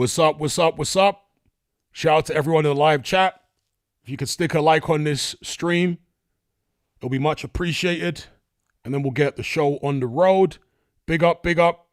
What's up, what's up, what's up? Shout out to everyone in the live chat. If you could stick a like on this stream, it'll be much appreciated. And then we'll get the show on the road. Big up, big up.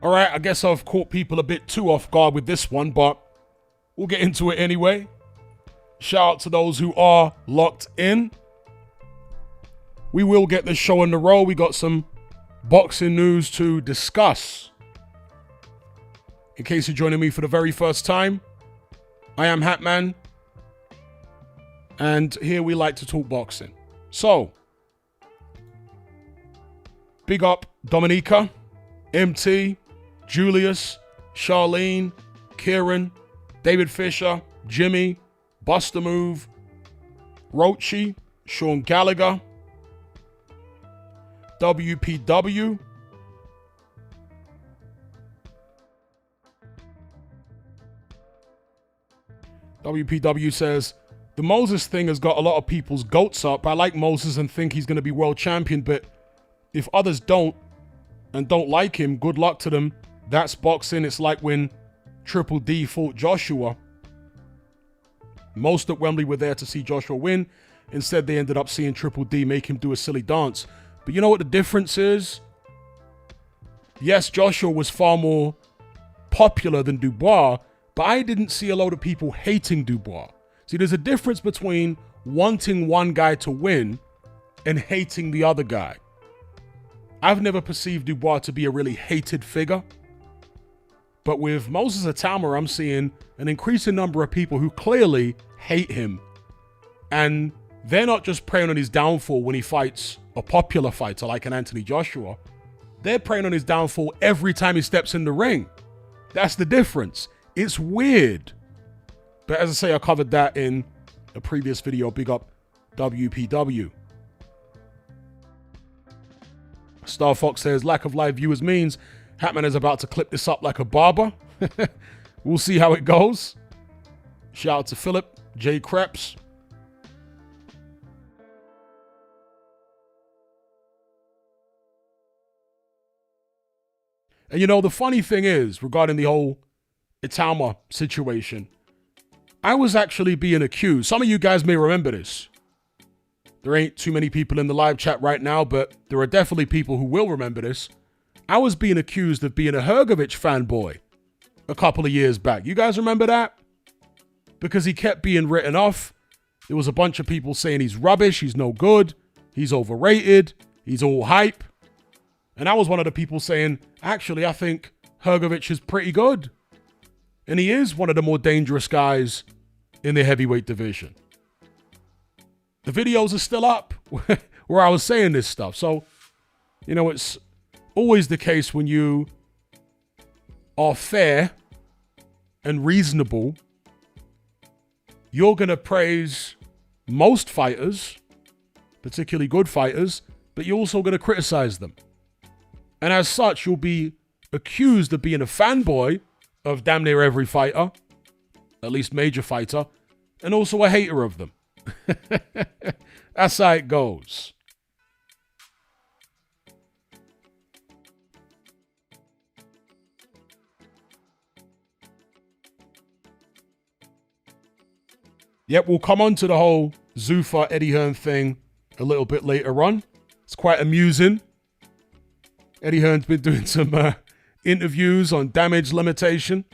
All right, I guess I've caught people a bit too off guard with this one, but we'll get into it anyway. Shout out to those who are locked in. We will get this show in a row. We got some boxing news to discuss. In case you're joining me for the very first time, I am Hatman, and here we like to talk boxing. So, big up Dominica, MT, Julius, Charlene, Kieran, David Fisher, Jimmy, Buster Move, Rochi, Sean Gallagher, WPW, WPW says, the Moses thing has got a lot of people's goats up. I like Moses and think he's going to be world champion, but if others don't and don't like him, good luck to them. That's boxing. It's like when Triple D fought Joshua. Most at Wembley were there to see Joshua win. Instead, they ended up seeing Triple D make him do a silly dance. But you know what the difference is? Yes, Joshua was far more popular than Dubois, but I didn't see a lot of people hating Dubois. See, there's a difference between wanting one guy to win and hating the other guy. I've never perceived Dubois to be a really hated figure. But with Moses Atama, I'm seeing an increasing number of people who clearly hate him. And they're not just preying on his downfall when he fights a popular fighter like an Anthony Joshua. They're preying on his downfall every time he steps in the ring. That's the difference. It's weird. But as I say, I covered that in a previous video. Big up WPW. Star Fox says, lack of live viewers means Hatman is about to clip this up like a barber. We'll see how it goes. Shout out to Philip, J. Krebs. And you know, the funny thing is, regarding the whole Itama situation, I was actually being accused. Some of you guys may remember this. There ain't too many people in the live chat right now, but there are definitely people who will remember this. I was being accused of being a Hrgović fanboy a couple of years back. You guys remember that? Because he kept being written off. There was a bunch of people saying he's rubbish, he's no good, he's overrated, he's all hype. And I was one of the people saying, actually, I think Hrgović is pretty good. And he is one of the more dangerous guys in the heavyweight division. The videos are still up where I was saying this stuff. So, you know, it's always the case when you are fair and reasonable, you're going to praise most fighters, particularly good fighters, but you're also going to criticize them. And as such, you'll be accused of being a fanboy of damn near every fighter, at least major fighter, and also a hater of them. That's how it goes. Yep, we'll come on to the whole Zuffa Eddie Hearn thing a little bit later on. It's quite amusing. Eddie Hearn's been doing some interviews on damage limitation.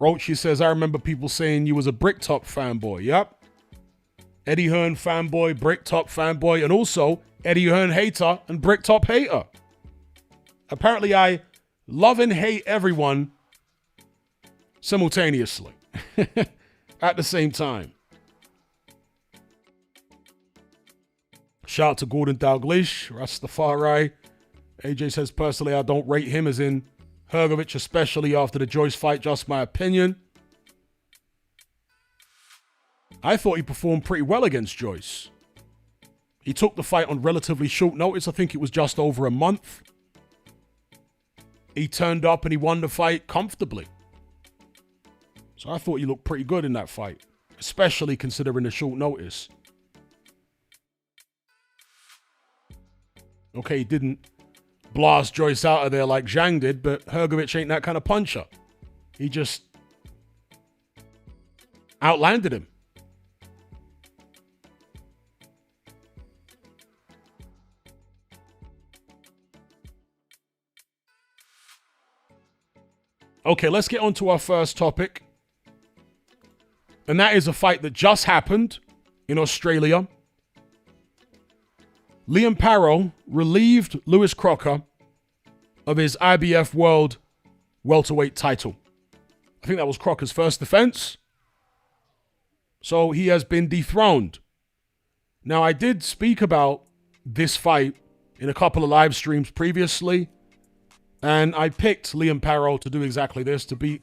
Roachy says, I remember people saying you was a Bricktop fanboy. Yep. Eddie Hearn fanboy, Bricktop fanboy, and also Eddie Hearn hater and Bricktop hater. Apparently I love and hate everyone simultaneously at the same time. Shout out to Gordon Dalglish, Rastafari. AJ says, personally, I don't rate him, as in Hrgovic, especially after the Joyce fight, just my opinion. I thought he performed pretty well against Joyce. He took the fight on relatively short notice. I think it was just over a month. He turned up and he won the fight comfortably. So I thought he looked pretty good in that fight, especially considering the short notice. Okay, he didn't blast Joyce out of there like Zhang did, but Hrgovic ain't that kind of puncher. He just outlanded him. Okay, let's get on to our first topic. And that is a fight that just happened in Australia. Liam Parrow relieved Lewis Crocker of his IBF World welterweight title. I think that was Crocker's first defense. So he has been dethroned. Now, I did speak about this fight in a couple of live streams previously, and I picked Liam Parrow to do exactly this, to beat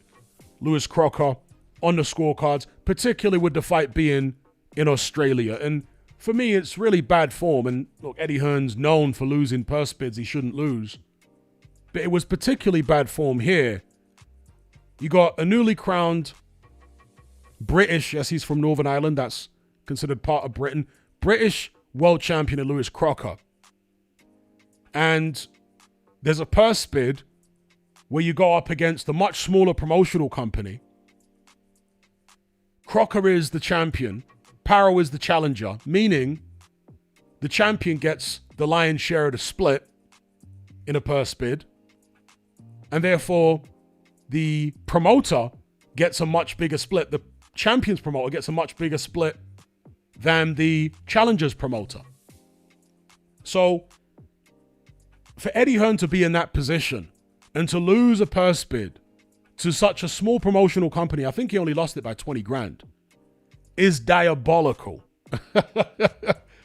Lewis Crocker on the scorecards, particularly with the fight being in Australia. And for me, it's really bad form. And look, Eddie Hearn's known for losing purse bids he shouldn't lose. But it was particularly bad form here. You got a newly crowned British, yes, he's from Northern Ireland, that's considered part of Britain, British world champion in Lewis Crocker. And there's a purse bid where you go up against a much smaller promotional company. Crocker is the champion. Parrow is the challenger, meaning the champion gets the lion's share of the split in a purse bid. And therefore, the promoter gets a much bigger split. The champion's promoter gets a much bigger split than the challenger's promoter. So, for Eddie Hearn to be in that position and to lose a purse bid to such a small promotional company, I think he only lost it by 20 grand, is diabolical.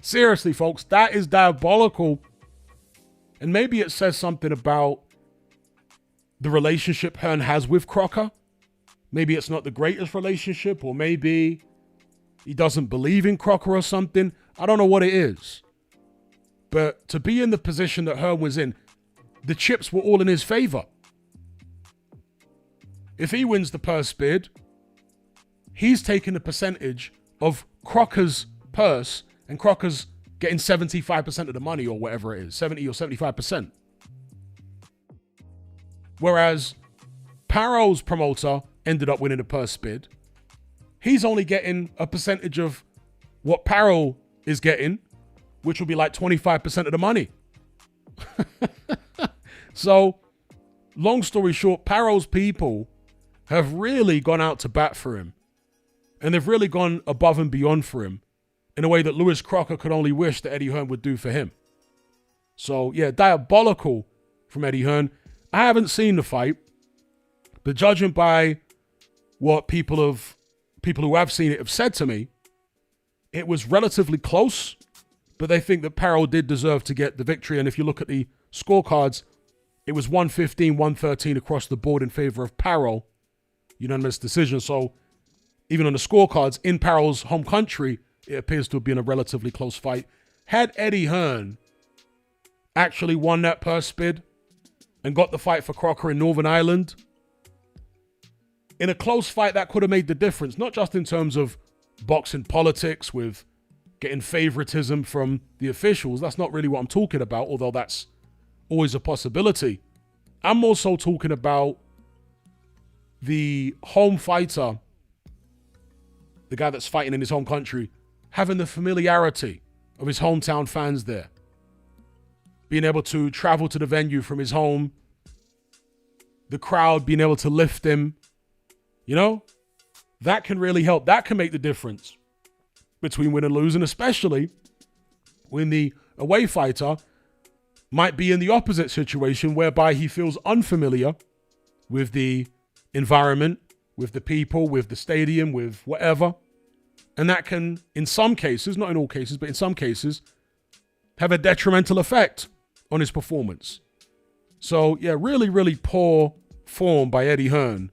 Seriously, folks, that is diabolical. And maybe it says something about the relationship Hearn has with Crocker. Maybe it's not the greatest relationship, or maybe he doesn't believe in Crocker or something. I don't know what it is. But to be in the position that Hearn was in, the chips were all in his favor. If he wins the purse bid, he's taking a percentage of Crocker's purse, and Crocker's getting 75% of the money, or whatever it is, 70 or 75%. Whereas Parrow's promoter ended up winning the purse bid. He's only getting a percentage of what Parrow is getting, which will be like 25% of the money. So, long story short, Parrow's people have really gone out to bat for him. And they've really gone above and beyond for him in a way that Lewis Crocker could only wish that Eddie Hearn would do for him. So, yeah, diabolical from Eddie Hearn. I haven't seen the fight, but judging by what people who have seen it have said to me, it was relatively close, but they think that Parrow did deserve to get the victory. And if you look at the scorecards, it was 115, 113 across the board in favor of Parrow. Unanimous decision. So even on the scorecards in Parrow's home country, it appears to have been a relatively close fight. Had Eddie Hearn actually won that purse bid and got the fight for Crocker in Northern Ireland, in a close fight, that could have made the difference, not just in terms of boxing politics with getting favoritism from the officials. That's not really what I'm talking about, although that's always a possibility. I'm also talking about the home fighter, the guy that's fighting in his home country, having the familiarity of his hometown fans there, being able to travel to the venue from his home, the crowd being able to lift him, that can really help. That can make the difference between win and lose, and especially when the away fighter might be in the opposite situation whereby he feels unfamiliar with the environment, with the people, with the stadium, with whatever. And that can, in some cases, not in all cases, but in some cases, have a detrimental effect on his performance. So, yeah, really, really poor form by Eddie Hearn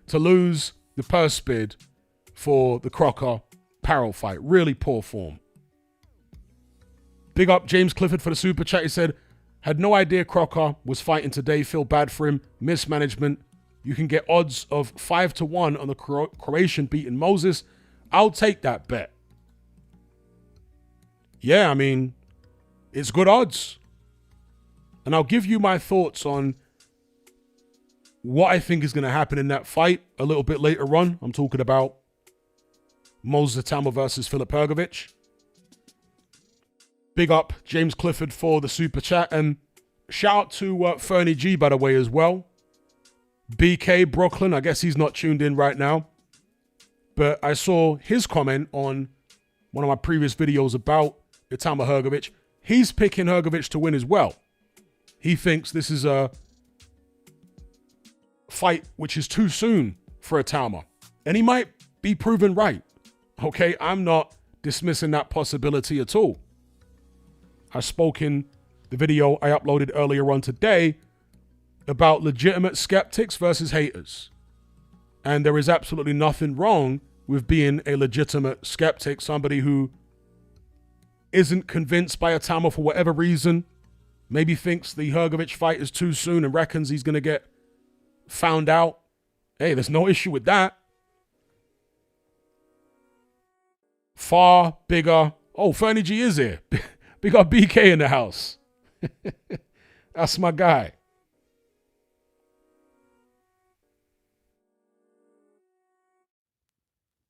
to lose the purse bid for the Crocker-Parrell fight. Really poor form. Big up James Clifford for the super chat. He said, had no idea Crocker was fighting today. Feel bad for him. Mismanagement. You can get odds of 5-1 on the Croatian beating Moses. I'll take that bet. Yeah, I mean, it's good odds. And I'll give you my thoughts on what I think is going to happen in that fight a little bit later on. I'm talking about Moses Atama versus Filip Hrgović. Big up James Clifford for the super chat. And shout out to Fernie G, by the way, as well. BK Brooklyn, I guess he's not tuned in right now. But I saw his comment on one of my previous videos about Atama Hrgović. He's picking Hrgović to win as well. He thinks this is a fight which is too soon for Atama. And he might be proven right. Okay, I'm not dismissing that possibility at all. I spoke in the video I uploaded earlier on today about legitimate skeptics versus haters. And there is absolutely nothing wrong with being a legitimate skeptic, somebody who isn't convinced by Atama for whatever reason, maybe thinks the Hrgović fight is too soon and reckons he's going to get found out. Hey, there's no issue with that. Far bigger. Oh, Fernie G is here. Big up BK in the house. That's my guy.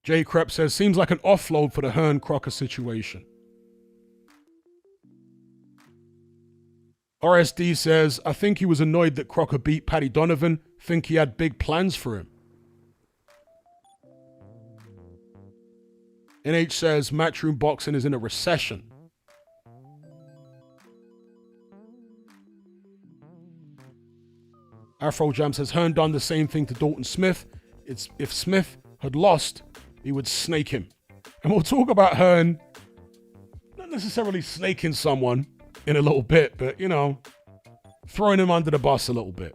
Jay Krepp says, seems like an offload for the Hearn Crocker situation. RSD says, I think he was annoyed that Crocker beat Paddy Donovan. Think he had big plans for him. NH says, Matchroom boxing is in a recession. Afro Jam says, Hearn done the same thing to Dalton Smith. If Smith had lost, he would snake him. And we'll talk about Hearn not necessarily snaking someone in a little bit, but, throwing him under the bus a little bit.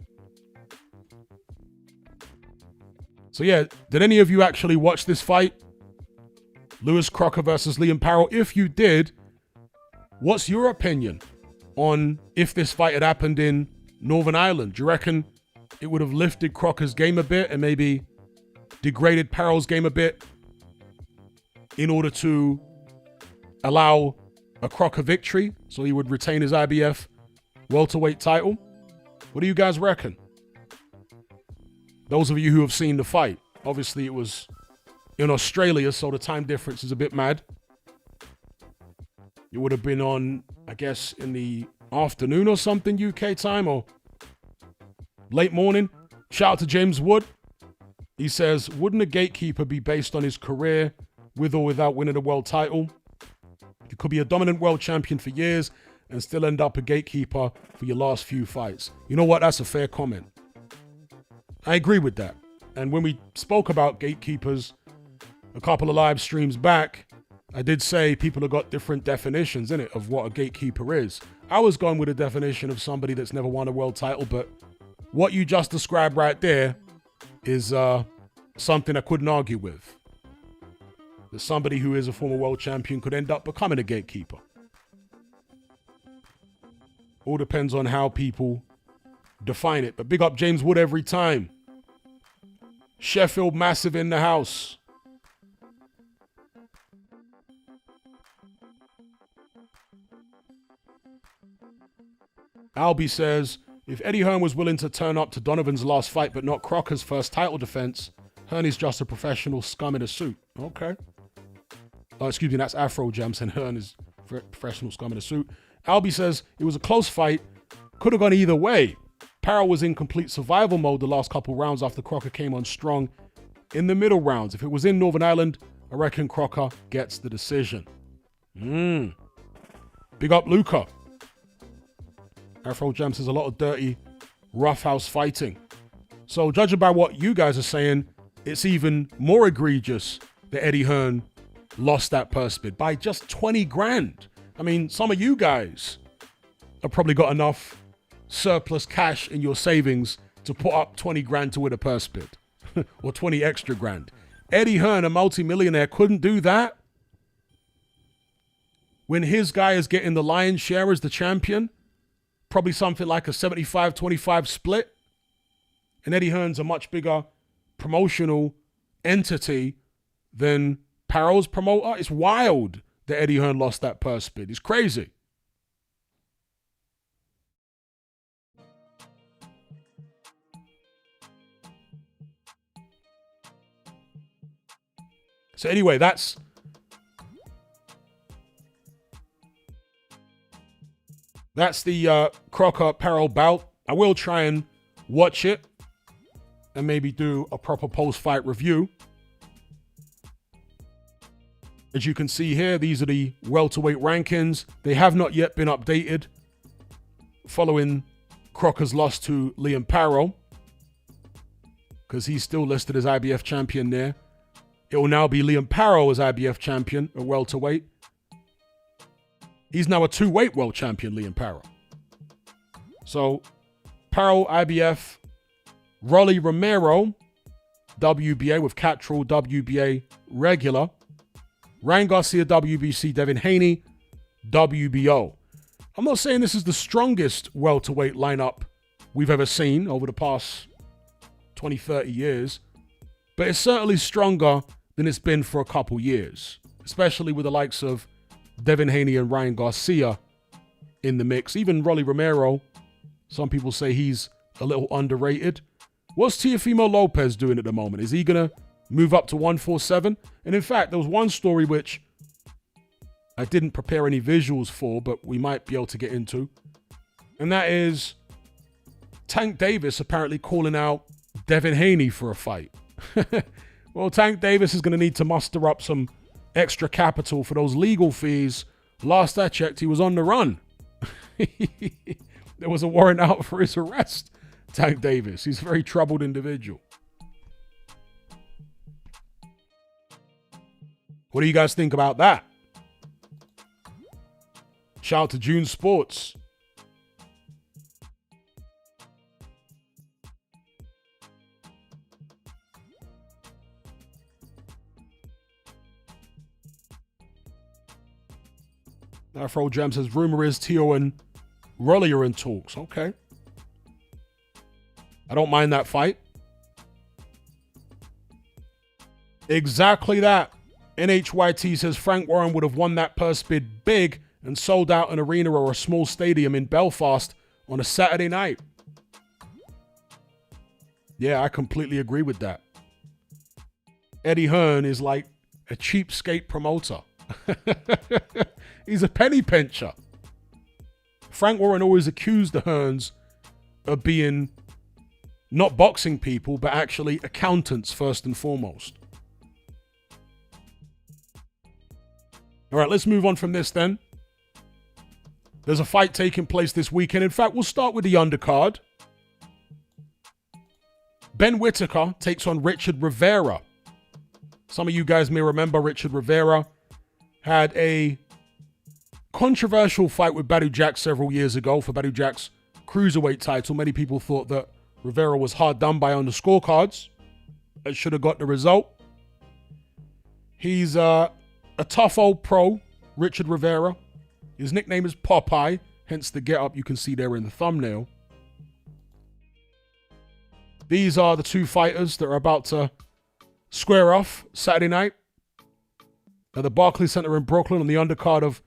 So, yeah, did any of you actually watch this fight? Lewis Crocker versus Liam Parrell. If you did, what's your opinion on if this fight had happened in Northern Ireland? Do you reckon it would have lifted Crocker's game a bit and maybe degraded Parrell's game a bit in order to allow a Crocker victory so he would retain his IBF welterweight title? What do you guys reckon? Those of you who have seen the fight, obviously it was in Australia, so the time difference is a bit mad. It would have been on, I guess, in the afternoon or something, UK time, or late morning. Shout out to James Wood. He says, wouldn't a gatekeeper be based on his career with or without winning a world title? You could be a dominant world champion for years and still end up a gatekeeper for your last few fights. You know what? That's a fair comment. I agree with that. And when we spoke about gatekeepers a couple of live streams back, I did say people have got different definitions, innit, of what a gatekeeper is. I was going with a definition of somebody that's never won a world title, but what you just described right there is something I couldn't argue with. That somebody who is a former world champion could end up becoming a gatekeeper. All depends on how people define it. But big up James Wood every time. Sheffield Massive in the house. Albie says, If Eddie Hearn was willing to turn up to Donovan's last fight but not Crocker's first title defense, Hearn is just a professional scum in a suit. Okay. Oh, excuse me, that's Afro Gems, and Hearn is professional scum in a suit. Albie says, it was a close fight. Could have gone either way. Parrow was in complete survival mode the last couple rounds after Crocker came on strong in the middle rounds. If it was in Northern Ireland, I reckon Crocker gets the decision. Big up Luca. Afro Jam says a lot of dirty, roughhouse fighting. So judging by what you guys are saying, it's even more egregious that Eddie Hearn lost that purse bid by just 20 grand. I mean, some of you guys have probably got enough surplus cash in your savings to put up 20 grand to win a purse bid or 20 extra grand. Eddie Hearn, a multimillionaire, couldn't do that when his guy is getting the lion's share as the champion, probably something like a 75-25 split. And Eddie Hearn's a much bigger promotional entity than Parrow's promoter. It's wild that Eddie Hearn lost that purse bid. It's crazy. So anyway, that's the Crocker Parrow bout. I will try and watch it and maybe do a proper post-fight review. As you can see here, these are the welterweight rankings. They have not yet been updated following Crocker's loss to Liam Parrow, because he's still listed as IBF champion there. It will now be Liam Parrow as IBF champion, a welterweight. He's now a two-weight world champion, Liam Parrow. So, Parrow, IBF, Rolly Romero, WBA with Cattrall, WBA regular. Ryan Garcia, WBC, Devin Haney, WBO. I'm not saying this is the strongest welterweight lineup we've ever seen over the past 20, 30 years, but it's certainly stronger than it's been for a couple years, especially with the likes of Devin Haney and Ryan Garcia in the mix. Even Rolly Romero, some people say he's a little underrated. What's Teofimo Lopez doing at the moment? Is he going to move up to 147? And in fact, there was one story which I didn't prepare any visuals for, but we might be able to get into. And that is Tank Davis apparently calling out Devin Haney for a fight. Well, Tank Davis is going to need to muster up some extra capital for those legal fees. Last I checked, he was on the run. There was a warrant out for his arrest. Tank Davis. He's a very troubled individual. What do you guys think about that? Shout out to June Sports. Afro Jam says, rumor is Tio and Rolly are in talks. Okay. I don't mind that fight. Exactly that. NHYT says Frank Warren would have won that purse bid big and sold out an arena or a small stadium in Belfast on a Saturday night. Yeah, I completely agree with that. Eddie Hearn is like a cheapskate promoter. He's a penny pincher. Frank Warren always accused the Hearns of being not boxing people, but actually accountants first and foremost. All right, let's move on from this then. There's a fight taking place this weekend. In fact, we'll start with the undercard. Ben Whittaker takes on Richard Rivera. Some of you guys may remember Richard Rivera had a controversial fight with Badou Jack several years ago for Badou Jack's cruiserweight title. Many people thought that Rivera was hard done by on the scorecards. It should have got the result. He's a tough old pro, Richard Rivera. His nickname is Popeye, hence the get-up you can see there in the thumbnail. These are the two fighters that are about to square off Saturday night at the Barclays Center in Brooklyn on the undercard of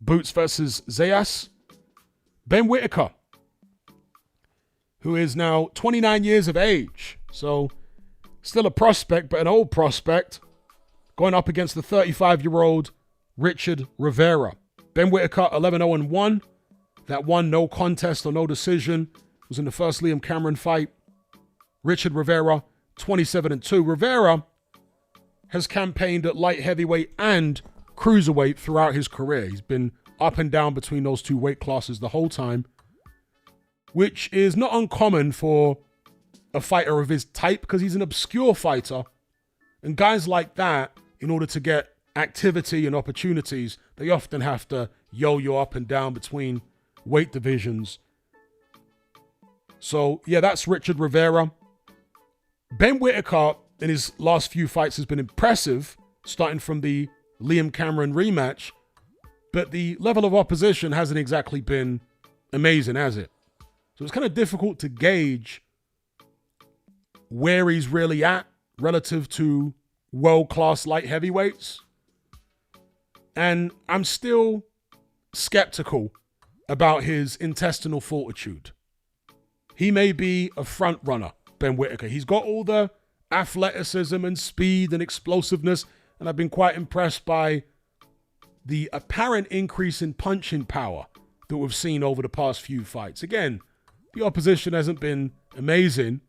Boots versus Zayas. Ben Whittaker who is now 29 years of age. So still a prospect, but an old prospect, going up against the 35-year-old Richard Rivera. Ben Whittaker, 11-0-1. That one no contest or no decision was in the first Liam Cameron fight. Richard Rivera, 27-2. Rivera has campaigned at light heavyweight and cruiserweight throughout his career. He's been up and down between those two weight classes the whole time, which is not uncommon for a fighter of his type because he's an obscure fighter. And guys like that, in order to get activity and opportunities, they often have to yo-yo up and down between weight divisions. So, yeah, that's Richard Rivera. Ben Whittaker, in his last few fights, has been impressive, starting from the Liam Cameron rematch. But the level of opposition hasn't exactly been amazing, has it? So it's kind of difficult to gauge where he's really at relative to world-class light heavyweights. And I'm still skeptical about his intestinal fortitude. He may be a front runner, Ben Whittaker. He's got all the athleticism and speed and explosiveness, and I've been quite impressed by the apparent increase in punching power that we've seen over the past few fights. Again, the opposition hasn't been amazing,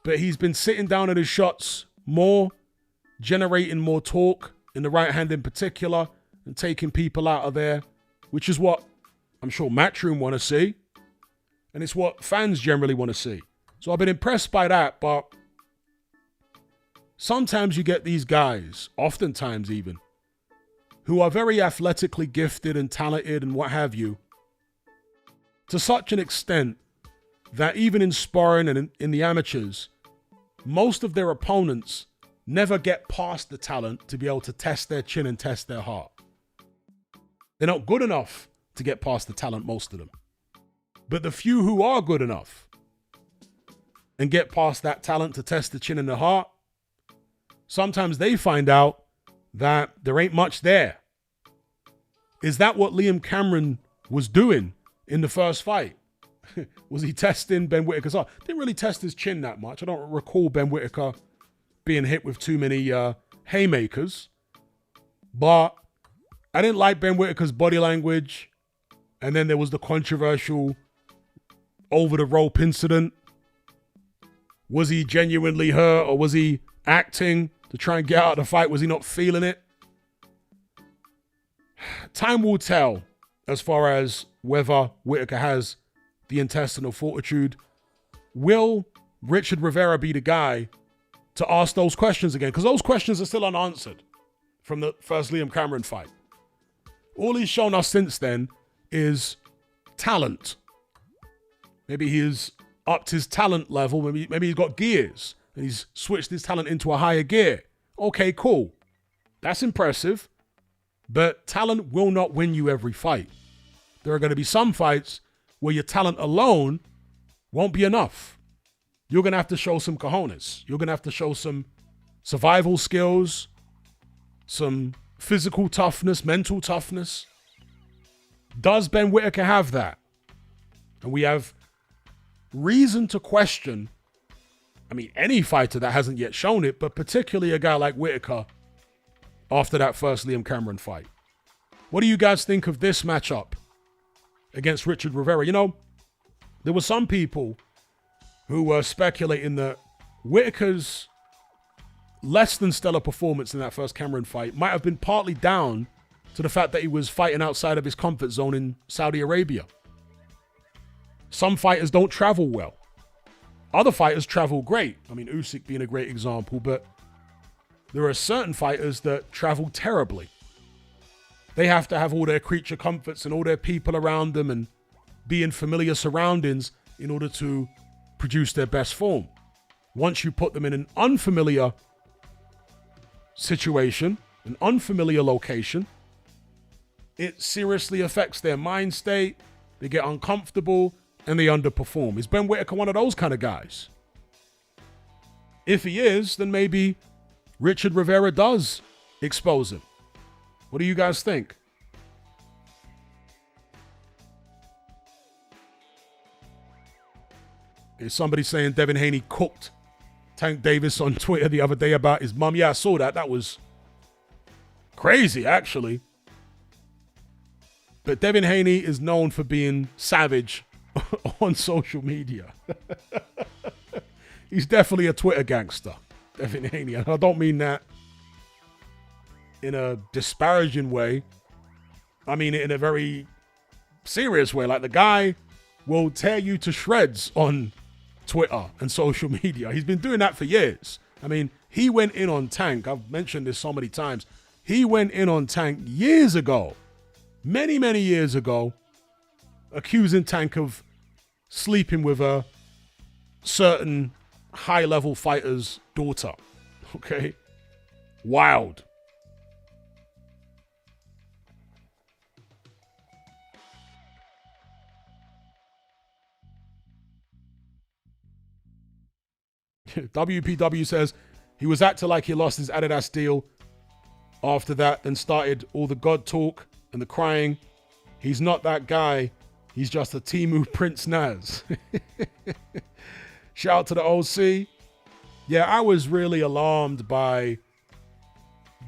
but he's been sitting down at his shots more, generating more torque in the right hand in particular, and taking people out of there, which is what I'm sure Matchroom want to see, and it's what fans generally want to see. So I've been impressed by that, but sometimes you get these guys, oftentimes even, who are very athletically gifted and talented and what have you, to such an extent that even in sparring and in the amateurs, most of their opponents never get past the talent to be able to test their chin and test their heart. They're not good enough to get past the talent, most of them. But the few who are good enough and get past that talent to test the chin and the heart, sometimes they find out that there ain't much there. Is that what Liam Cameron was doing in the first fight? Was he testing Ben Whittaker's heart? Didn't really test his chin that much. I don't recall Ben Whittaker being hit with too many haymakers. But I didn't like Ben Whittaker's body language. And then there was the controversial over-the-rope incident. Was he genuinely hurt, or was he acting to try and get out of the fight? Was he not feeling it? Time will tell as far as whether Whittaker has the intestinal fortitude. Will Richard Rivera be the guy to ask those questions again? Because those questions are still unanswered from the first Liam Cameron fight. All he's shown us since then is talent. Maybe he's upped his talent level. Maybe he's got gears and he's switched his talent into a higher gear. Okay, cool. That's impressive. But talent will not win you every fight. There are going to be some fights where your talent alone won't be enough. You're going to have to show some cojones. You're going to have to show some survival skills, some physical toughness, mental toughness. Does Ben Whittaker have that? And we have reason to question, any fighter that hasn't yet shown it, but particularly a guy like Whittaker after that first Liam Cameron fight. What do you guys think of this matchup against Richard Rivera? There were some people who were speculating that Whittaker's less than stellar performance in that first Cameron fight might have been partly down to the fact that he was fighting outside of his comfort zone in Saudi Arabia. Some fighters don't travel well. Other fighters travel great. Usyk being a great example, but there are certain fighters that travel terribly. They have to have all their creature comforts and all their people around them and be in familiar surroundings in order to produce their best form. Once you put them in an unfamiliar situation, an unfamiliar location, it seriously affects their mind state. They get uncomfortable and they underperform. Is Ben Whittaker one of those kind of guys? If he is, then maybe Richard Rivera does expose him. What do you guys think? There's somebody saying Devin Haney cooked Tank Davis on Twitter the other day about his mum. Yeah, I saw that. That was crazy, actually. But Devin Haney is known for being savage on social media. He's definitely a Twitter gangster, Devin Haney. And I don't mean that in a disparaging way. I mean it in a very serious way. Like, the guy will tear you to shreds on Twitter and social media. He's been doing that for years. I mean, he went in on Tank. I've mentioned this so many times. He went in on Tank years ago, many, many years ago, accusing Tank of sleeping with a certain high-level fighter's daughter. Okay? Wild. WPW says he was acting like he lost his Adidas deal after that, then started all the God talk and the crying. He's not that guy. He's just a Timu Prince Naz. Shout out to the OC. Yeah, I was really alarmed by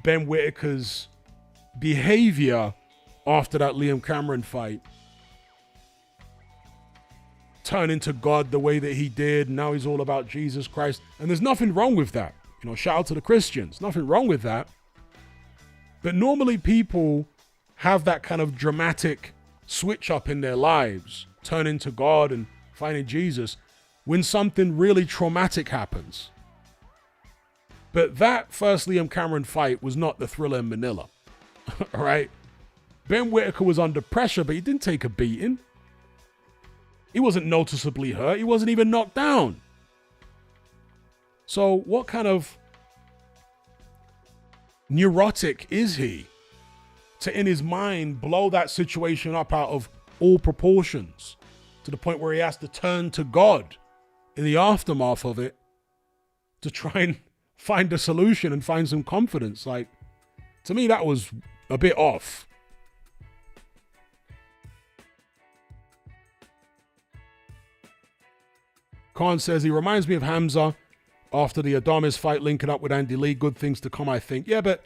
Ben Whittaker's behavior after that Liam Cameron fight. Turn into God the way that he did. Now he's all about Jesus Christ. And there's nothing wrong with that. You know, shout out to the Christians. Nothing wrong with that. But normally people have that kind of dramatic switch up in their lives, turn into God and finding Jesus, when something really traumatic happens. But that first Liam Cameron fight was not the Thriller in Manila. All right? Ben Whittaker was under pressure, but he didn't take a beating. He wasn't noticeably hurt. He wasn't even knocked down. So what kind of neurotic is he to, in his mind, blow that situation up out of all proportions to the point where he has to turn to God in the aftermath of it to try and find a solution and find some confidence? Like, to me, that was a bit off. Khan says, he reminds me of Hamza after the Adames fight, linking up with Andy Lee. Good things to come, I think. Yeah, but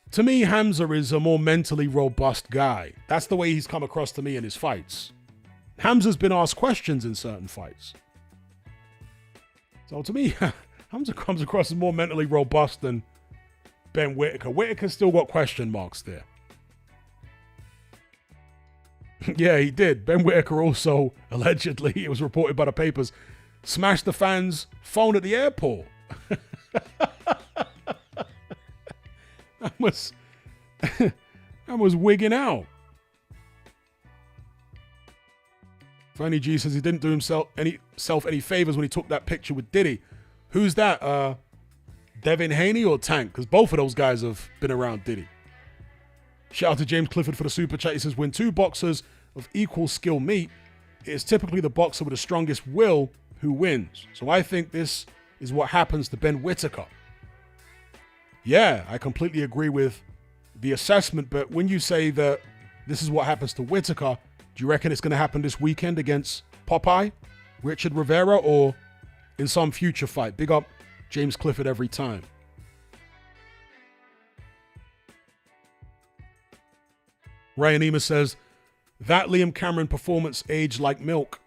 to me, Hamza is a more mentally robust guy. That's the way he's come across to me in his fights. Hamza's been asked questions in certain fights. So to me, Hamza comes across as more mentally robust than Ben Whittaker. Whittaker's still got question marks there. Yeah, he did. Ben Whittaker also, allegedly, it was reported by the papers, smashed the fans' phone at the airport. I was wigging out. Fanny G says he didn't do himself any favors when he took that picture with Diddy. Who's that? Devin Haney or Tank? Because both of those guys have been around Diddy. Shout out to James Clifford for the super chat. He says, when two boxers of equal skill meet, it is typically the boxer with the strongest will who wins. So I think this is what happens to Ben Whittaker. Yeah, I completely agree with the assessment, but when you say that this is what happens to Whittaker, do you reckon it's going to happen this weekend against Popeye, Richard Rivera, or in some future fight? Big up James Clifford every time. Ryan Ema says, that Liam Cameron performance aged like milk.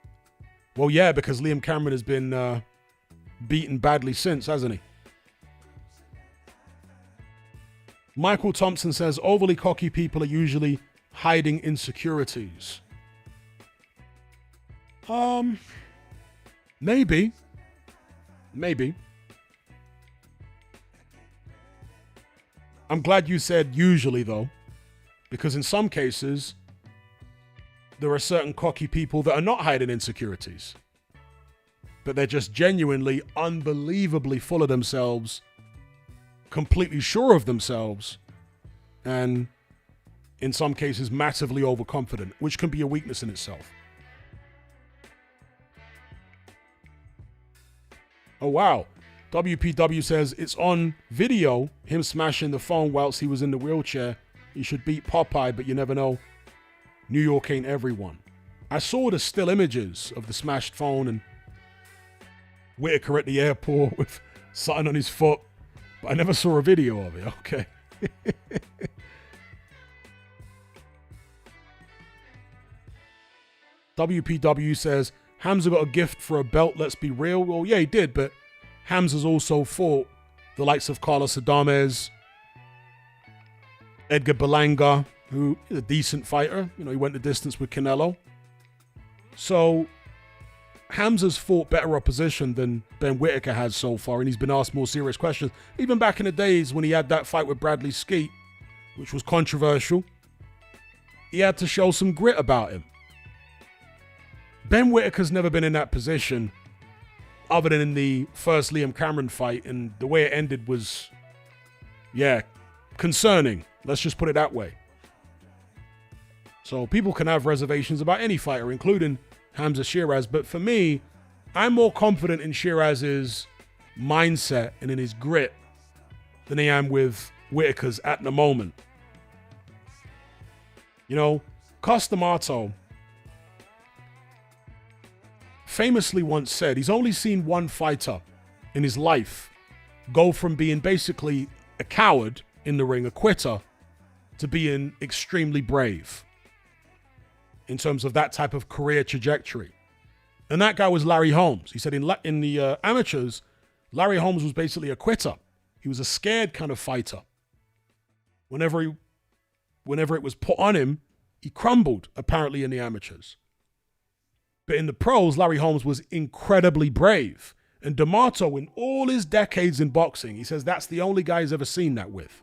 Well, yeah, because Liam Cameron has been beaten badly since, hasn't he? Michael Thompson says, overly cocky people are usually hiding insecurities. Maybe. I'm glad you said usually, though, because in some cases, there are certain cocky people that are not hiding insecurities, but they're just genuinely, unbelievably full of themselves, completely sure of themselves, and in some cases, massively overconfident, which can be a weakness in itself. Oh, wow. WPW says it's on video, him smashing the phone whilst he was in the wheelchair. He should beat Popeye, but you never know. New York ain't everyone. I saw the still images of the smashed phone, and Whittaker at the airport with something on his foot. But I never saw a video of it. Okay. WPW says, Hamza got a gift for a belt, let's be real. Well, yeah, he did, but Hamza's also fought the likes of Carlos Adames, Edgar Berlanga, who is a decent fighter. You know, he went the distance with Canelo. So Hamza's fought better opposition than Ben Whittaker has so far, and he's been asked more serious questions. Even back in the days when he had that fight with Bradley Skeet, which was controversial, he had to show some grit about him. Ben Whittaker's never been in that position other than in the first Liam Cameron fight, and the way it ended was, yeah, concerning. Let's just put it that way. So people can have reservations about any fighter, including Hamza Shiraz, but for me, I'm more confident in Shiraz's mindset and in his grit than I am with Whittaker's at the moment. You know, Costamato famously once said he's only seen one fighter in his life go from being basically a coward in the ring, a quitter, to being extremely brave in terms of that type of career trajectory. And that guy was Larry Holmes. He said in the amateurs, Larry Holmes was basically a quitter. He was a scared kind of fighter. Whenever it was put on him, he crumbled, apparently, in the amateurs. But in the pros, Larry Holmes was incredibly brave. And D'Amato, in all his decades in boxing, he says that's the only guy he's ever seen that with,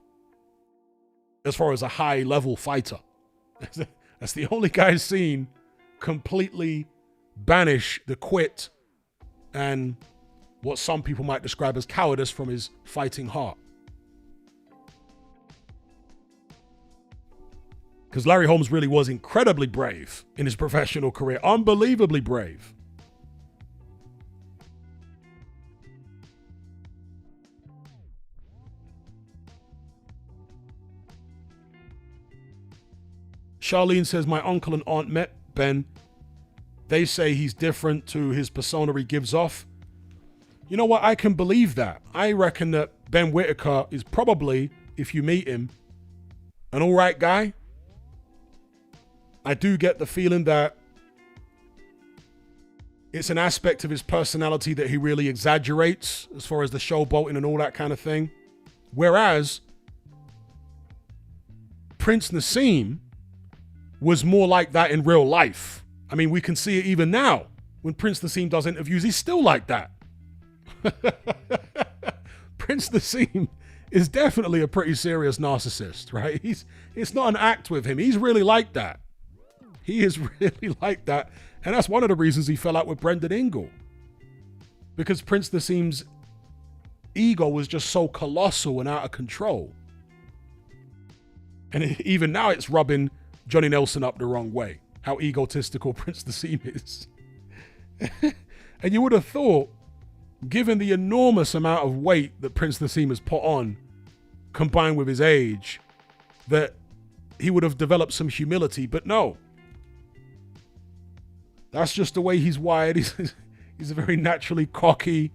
as far as a high-level fighter. That's the only guy he's seen completely banish the quit and what some people might describe as cowardice from his fighting heart. Because Larry Holmes really was incredibly brave in his professional career. Unbelievably brave. Charlene says, my uncle and aunt met Ben. They say he's different to his persona he gives off. You know what? I can believe that. I reckon that Ben Whittaker is probably, if you meet him, an all right guy. I do get the feeling that it's an aspect of his personality that he really exaggerates as far as the showboating and all that kind of thing. Whereas Prince Naseem was more like that in real life. I mean, we can see it even now. When Prince Naseem does interviews, he's still like that. Prince Naseem is definitely a pretty serious narcissist, right? It's not an act with him. He's really like that. He is really like that. And that's one of the reasons he fell out with Brendan Ingle. Because Prince Naseem's ego was just so colossal and out of control. And even now it's rubbing Johnny Nelson up the wrong way. How egotistical Prince Naseem is. And you would have thought, given the enormous amount of weight that Prince Naseem has put on, combined with his age, that he would have developed some humility, but no. That's just the way he's wired. He's a very naturally cocky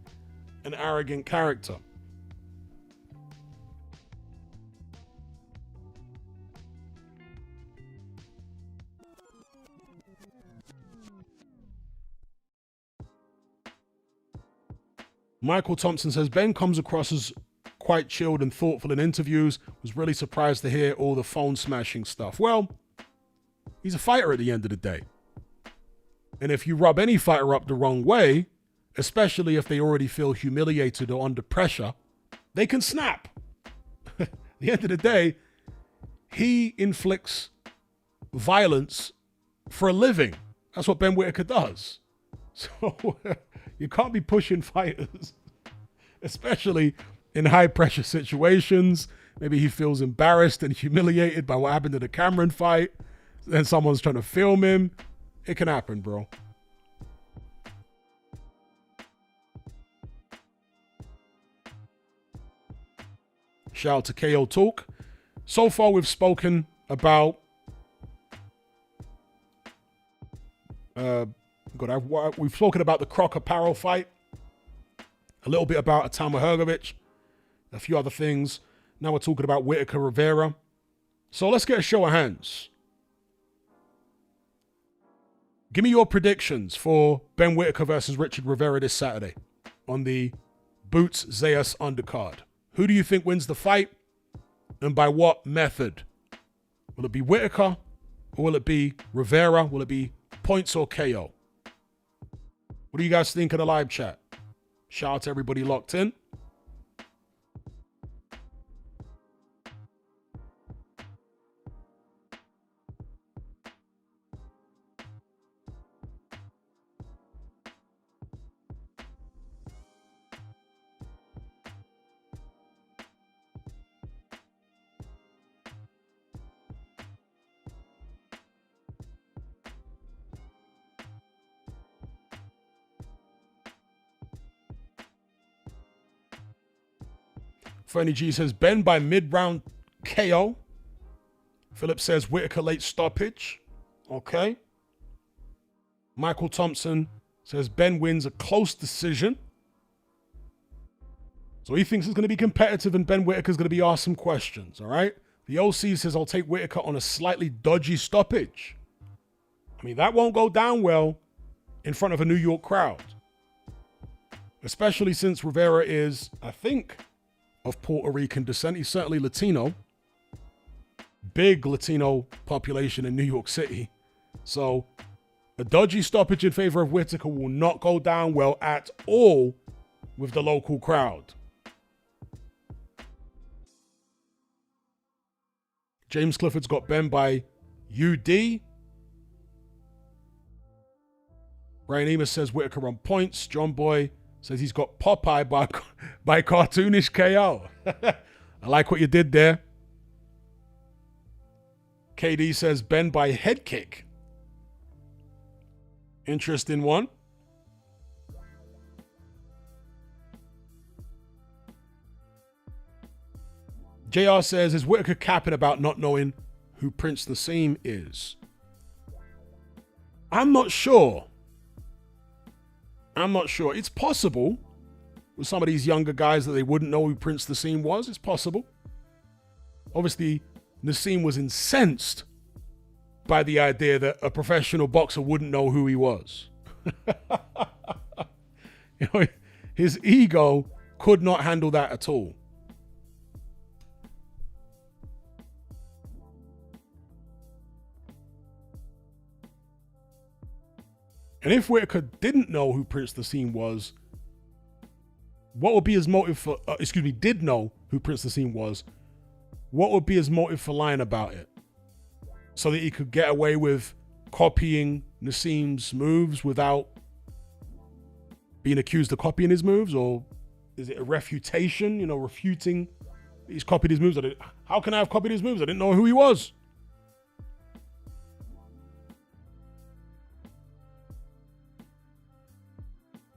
and arrogant character. Michael Thompson says, Ben comes across as quite chilled and thoughtful in interviews. Was really surprised to hear all the phone smashing stuff. Well, he's a fighter at the end of the day. And if you rub any fighter up the wrong way, especially if they already feel humiliated or under pressure, they can snap. At the end of the day, he inflicts violence for a living. That's what Ben Whittaker does. So you can't be pushing fighters, especially in high-pressure situations. Maybe he feels embarrassed and humiliated by what happened in the Cameron fight. Then someone's trying to film him. It can happen, bro. Shout out to KO Talk. So far, we've spoken about we've spoken about the Croc Apparel fight. a little bit about Atama Hrgovic, a few other things. Now we're talking about Whittaker Rivera. So let's get a show of hands. Give me your predictions for Ben Whittaker versus Richard Rivera this Saturday on the Boots Zayas undercard. Who do you think wins the fight, and by what method? Will it be Whittaker, or will it be Rivera? Will it be points or KO? What do you guys think of the live chat? Shout out to everybody locked in. Fernie G says, Ben by mid-round KO. Philip says, Whittaker late stoppage. Okay. Michael Thompson says, Ben wins a close decision. So he thinks it's going to be competitive and Ben Whittaker's going to be asked some questions, all right? The OC says, I'll take Whittaker on a slightly dodgy stoppage. I mean, that won't go down well in front of a New York crowd. Especially since Rivera is, I think, of Puerto Rican descent. He's certainly Latino. Big Latino population in New York City. So a dodgy stoppage in favor of Whittaker will not go down well at all with the local crowd. James Clifford's got Ben by UD. Ryan Emus says Whittaker on points. John Boy says he's got Popeye by cartoonish KO. I like what you did there. KD says Ben by head kick. Interesting one. JR says, is Whittaker capping about not knowing who Prince Naseem is? I'm not sure. It's possible with some of these younger guys that they wouldn't know who Prince Naseem was. It's possible. Obviously, Naseem was incensed by the idea that a professional boxer wouldn't know who he was. His ego could not handle that at all. And if Whittaker didn't know who Prince Naseem was, what would be his motive for, did know who Prince Naseem was, what would be his motive for lying about it? So that he could get away with copying Naseem's moves without being accused of copying his moves? Or is it a refutation, refuting he's copied his moves? How can I have copied his moves? I didn't know who he was.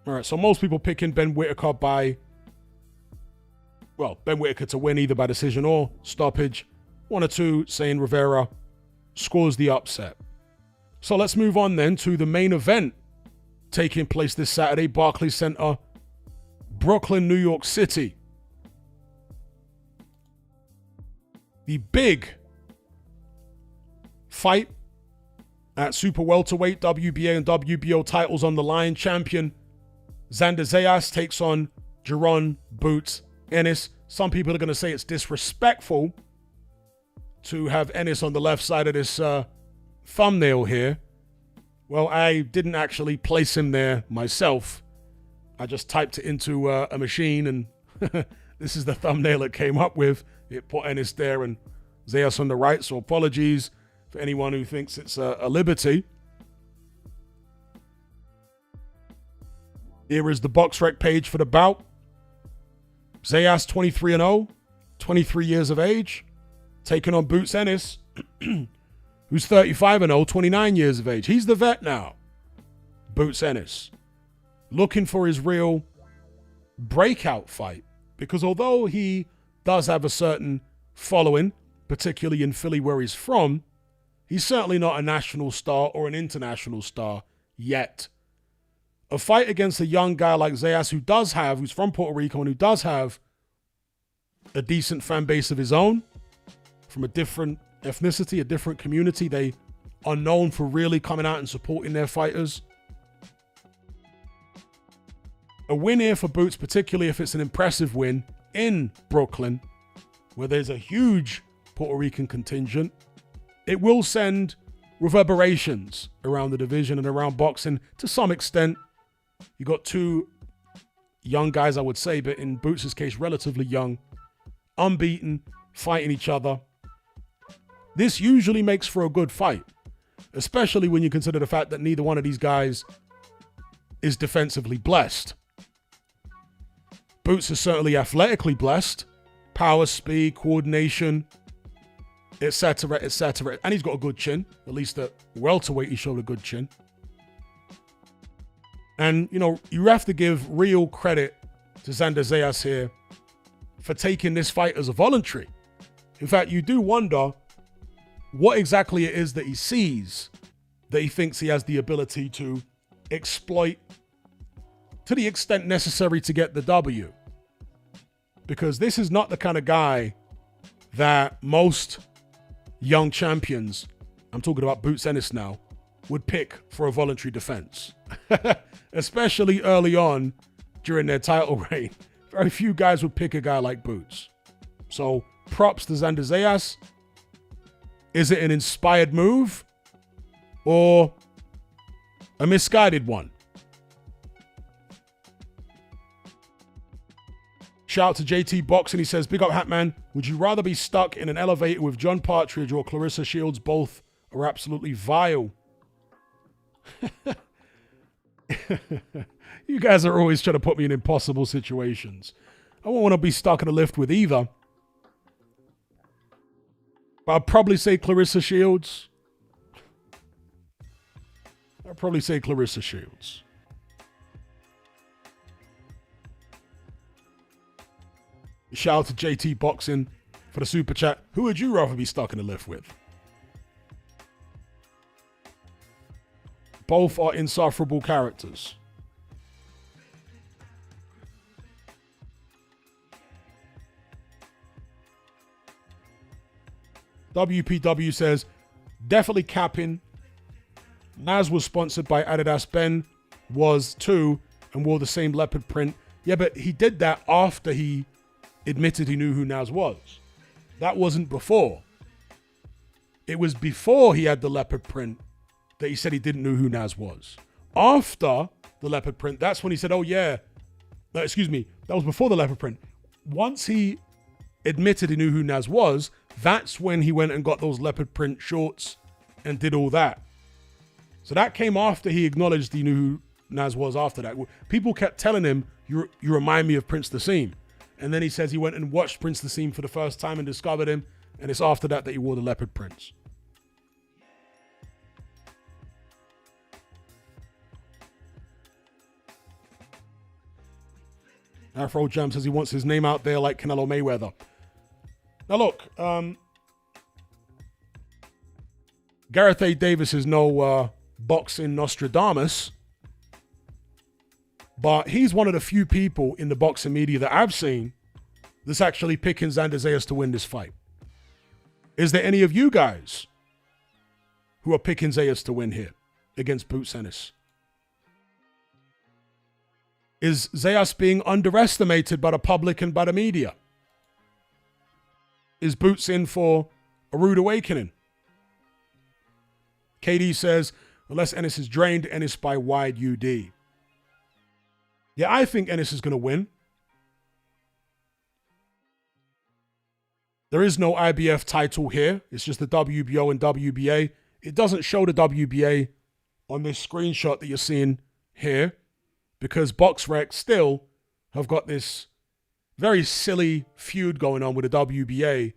All right, so most people picking Ben Whittaker Ben Whittaker to win either by decision or stoppage. One or two saying Rivera scores the upset. So let's move on then to the main event taking place this Saturday, Barclays Center, Brooklyn, New York City. The big fight at super welterweight, WBA and WBO titles on the line. Champion Xander Zayas takes on Jaron Boots Ennis. Some people are going to say it's disrespectful to have Ennis on the left side of this thumbnail here. Well, I didn't actually place him there myself. I just typed it into a machine, and this is the thumbnail it came up with. It put Ennis there and Zayas on the right, so apologies for anyone who thinks it's a liberty. Here is the BoxRec page for the bout. Zayas 23-0, 23 years of age, taking on Boots Ennis, who's 35-0, 29 years of age. He's the vet now, Boots Ennis, looking for his real breakout fight. Because although he does have a certain following, particularly in Philly where he's from, he's certainly not a national star or an international star yet. a fight against a young guy like Zayas who's from Puerto Rico and who does have a decent fan base of his own, from a different ethnicity, a different community. They are known for really coming out and supporting their fighters. A win here for Boots, particularly if it's an impressive win in Brooklyn, where there's a huge Puerto Rican contingent, it will send reverberations around the division and around boxing to some extent. You got two young guys, I would say, but in Boots' case, relatively young, unbeaten, fighting each other. This usually makes for a good fight, especially when you consider the fact that neither one of these guys is defensively blessed. Boots is certainly athletically blessed. Power, speed, coordination, etc., etc. And he's got a good chin. At least at welterweight, he showed a good chin. And, you know, you have to give real credit to Xander Zayas here for taking this fight as a voluntary. In fact, you do wonder what exactly it is that he sees that he thinks he has the ability to exploit to the extent necessary to get the W. Because this is not the kind of guy that most young champions, I'm talking about Boots Ennis now, would pick for a voluntary defense. Especially early on during their title reign. Very few guys would pick a guy like Boots. So props to Xander Zayas. Is it an inspired move or a misguided one? Shout out to JT Boxing. He says, big up Hatman. Would you rather be stuck in an elevator with John Partridge or Clarissa Shields? Both are absolutely vile. You guys are always trying to put me in impossible situations. I won't want to be stuck in a lift with either. But I'd probably say Clarissa Shields. I'd probably say Clarissa Shields. Shout out to JT Boxing for the super chat. Who would you rather be stuck in a lift with? Both are insufferable characters. WPW says, definitely capping. Naz was sponsored by Adidas. Ben was too and wore the same leopard print. Yeah, but he did that after he admitted he knew who Naz was. That wasn't before. It was before he had the leopard print that he said he didn't know who Naz was. After the leopard print, that's when he said, oh yeah, excuse me, that was before the leopard print. Once he admitted he knew who Naz was, that's when he went and got those leopard print shorts and did all that. So that came after he acknowledged he knew who Naz was after that. People kept telling him, you remind me of Prince Nassim. And then he says he went and watched Prince Nassim for the first time and discovered him. And it's after that that he wore the leopard prints. Afro Jam says he wants his name out there like Canelo Mayweather. Now look, Gareth A. Davis is no boxing Nostradamus, but he's one of the few people in the boxing media that I've seen that's actually picking Xander Zayas to win this fight. Is there any of you guys who are picking Zayas to win here against Boots Ennis? Is Zayas being underestimated by the public and by the media? Is Boots in for a rude awakening? KD says, unless Ennis is drained, Ennis by wide UD. Yeah, I think Ennis is going to win. There is no IBF title here. It's just the WBO and WBA. It doesn't show the WBA on this screenshot that you're seeing here because BoxRec still have got this very silly feud going on with the WBA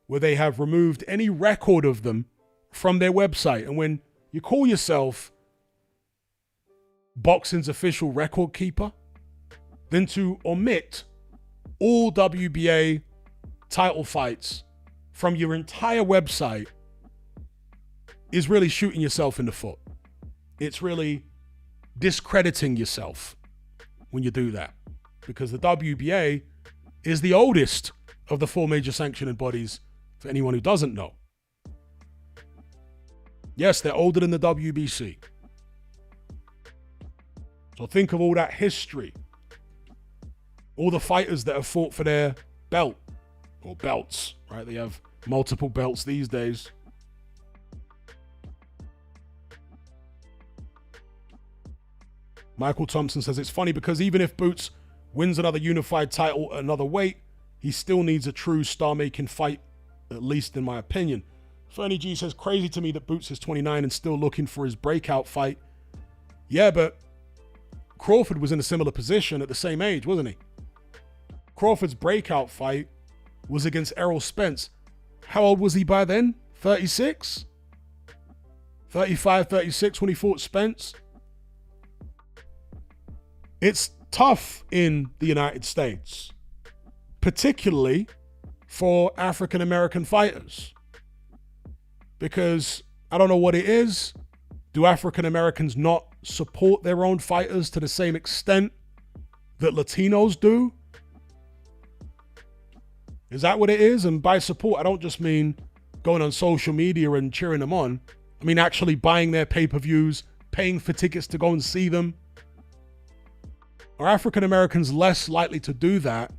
where they have removed any record of them from their website. And when you call yourself boxing's official record keeper, then to omit all WBA title fights from your entire website is really shooting yourself in the foot. It's really discrediting yourself when you do that, because the WBA is the oldest of the 4 major sanctioning bodies, for anyone who doesn't know. Yes, they're older than the WBC. So think of all that history. All the fighters that have fought for their belt, or belts, right? They have multiple belts these days. Michael Thompson says, it's funny because even if Boots wins another unified title at another weight, he still needs a true star-making fight, at least in my opinion. Fernie G says, crazy to me that Boots is 29 and still looking for his breakout fight. Yeah, but Crawford was in a similar position at the same age, wasn't he? Crawford's breakout fight was against Errol Spence. How old was he by then? 36? 35, 36 when he fought Spence? It's tough in the United States, particularly for African American fighters, because I don't know what it is. Do African Americans not support their own fighters to the same extent that Latinos do? Is that what it is? And by support, I don't just mean going on social media and cheering them on. I mean actually buying their pay-per-views, paying for tickets to go and see them. Are African Americans less likely to do that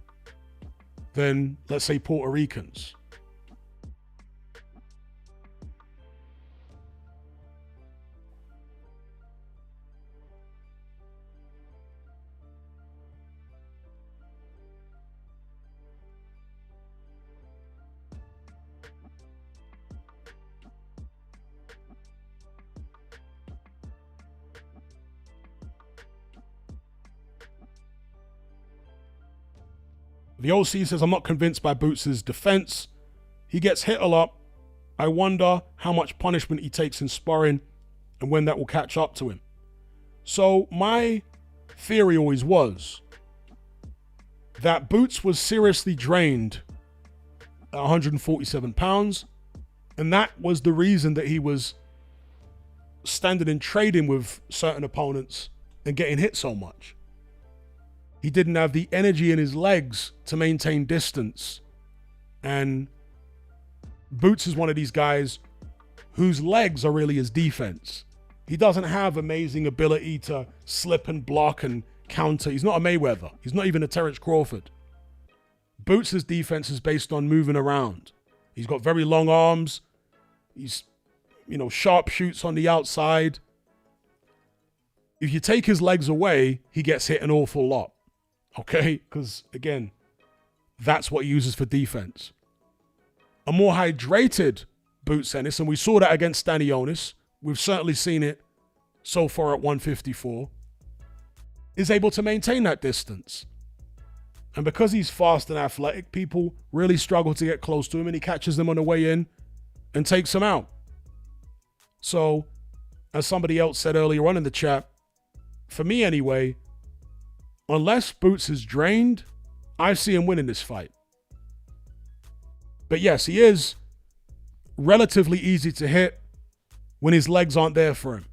than, let's say, Puerto Ricans? The OC says, I'm not convinced by Boots' defense. He gets hit a lot. I wonder how much punishment he takes in sparring and when that will catch up to him. So my theory always was that Boots was seriously drained at 147 pounds. And that was the reason that he was standing and trading with certain opponents and getting hit so much. He didn't have the energy in his legs to maintain distance. And Boots is one of these guys whose legs are really his defense. He doesn't have amazing ability to slip and block and counter. He's not a Mayweather. He's not even a Terence Crawford. Boots' defense is based on moving around. He's got very long arms. He's, sharp shoots on the outside. If you take his legs away, he gets hit an awful lot. Okay, because again, that's what he uses for defense. A more hydrated Boots Ennis, and we saw that against Stanionis. We've certainly seen it so far at 154. Is able to maintain that distance. And because he's fast and athletic, people really struggle to get close to him, and he catches them on the way in and takes them out. So, as somebody else said earlier on in the chat, for me anyway, unless Boots is drained, I see him winning this fight. But yes, he is relatively easy to hit when his legs aren't there for him.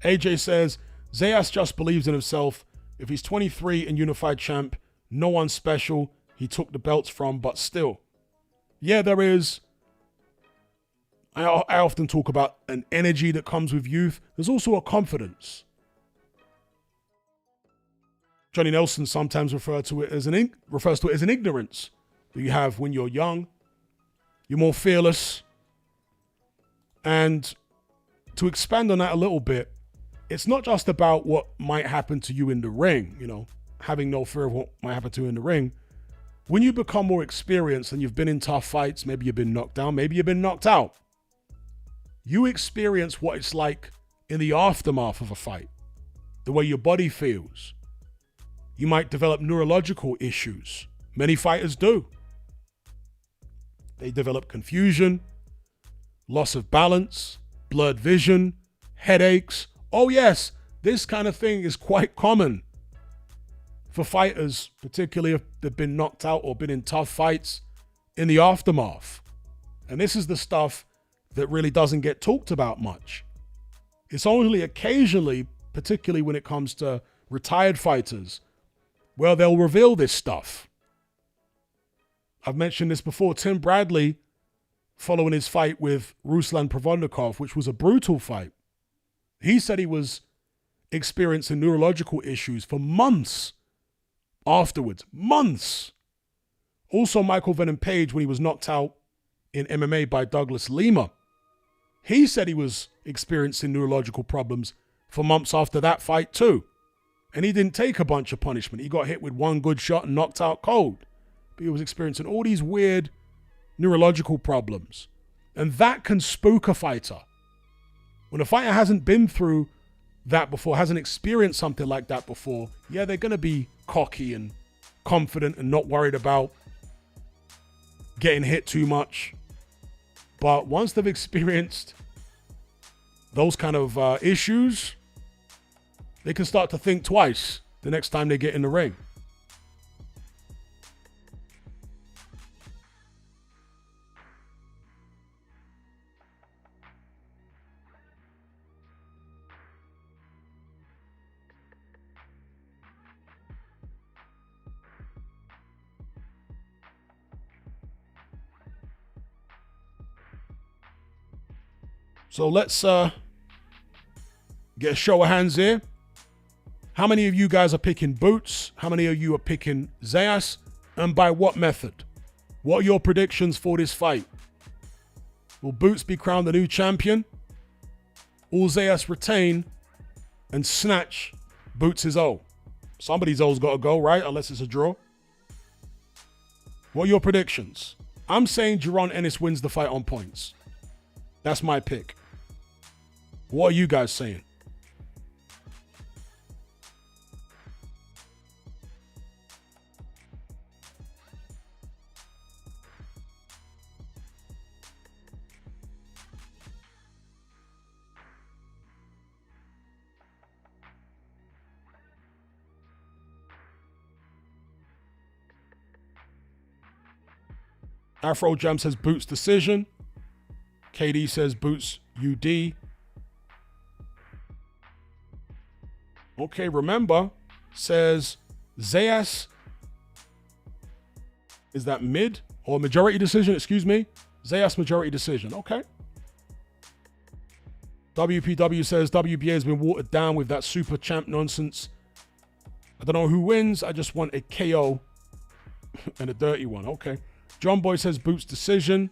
AJ says, Zayas just believes in himself. If he's 23 and unified champ, no one special he took the belts from, but still. Yeah, there is. I often talk about an energy that comes with youth. There's also a confidence. Johnny Nelson sometimes refers to it as an ignorance that you have when you're young. You're more fearless. And to expand on that a little bit, it's not just about what might happen to you in the ring, having no fear of what might happen to you in the ring. When you become more experienced and you've been in tough fights, maybe you've been knocked down, maybe you've been knocked out, you experience what it's like in the aftermath of a fight, the way your body feels. You might develop neurological issues. Many fighters do. They develop confusion, loss of balance, blurred vision, headaches. Oh yes, this kind of thing is quite common for fighters, particularly if they've been knocked out or been in tough fights in the aftermath. And this is the stuff that really doesn't get talked about much. It's only occasionally, particularly when it comes to retired fighters, where they'll reveal this stuff. I've mentioned this before. Tim Bradley, following his fight with Ruslan Provodnikov, which was a brutal fight, he said he was experiencing neurological issues for months afterwards. Months. Also, Michael Venom Page, when he was knocked out in MMA by Douglas Lima, he said he was experiencing neurological problems for months after that fight too. And he didn't take a bunch of punishment. He got hit with one good shot and knocked out cold. But he was experiencing all these weird neurological problems. And that can spook a fighter. When a fighter hasn't been through that before, hasn't experienced something like that before, yeah, they're going to be cocky and confident and not worried about getting hit too much. But once they've experienced those kind of issues, they can start to think twice the next time they get in the ring. So let's get a show of hands here. How many of you guys are picking Boots? How many of you are picking Zayas? And by what method? What are your predictions for this fight? Will Boots be crowned the new champion? Will Zayas retain and snatch Boots' O? Somebody's O's got to go, right? Unless it's a draw. What are your predictions? I'm saying Jaron Ennis wins the fight on points. That's my pick. What are you guys saying? Afro Jam says Boots decision. KD says Boots UD. Okay, remember, says Zayas. Is that mid or majority decision? Excuse me. Zayas majority decision. Okay. WPW says WBA has been watered down with that super champ nonsense. I don't know who wins. I just want a KO and a dirty one. Okay. John Boy says Boots decision.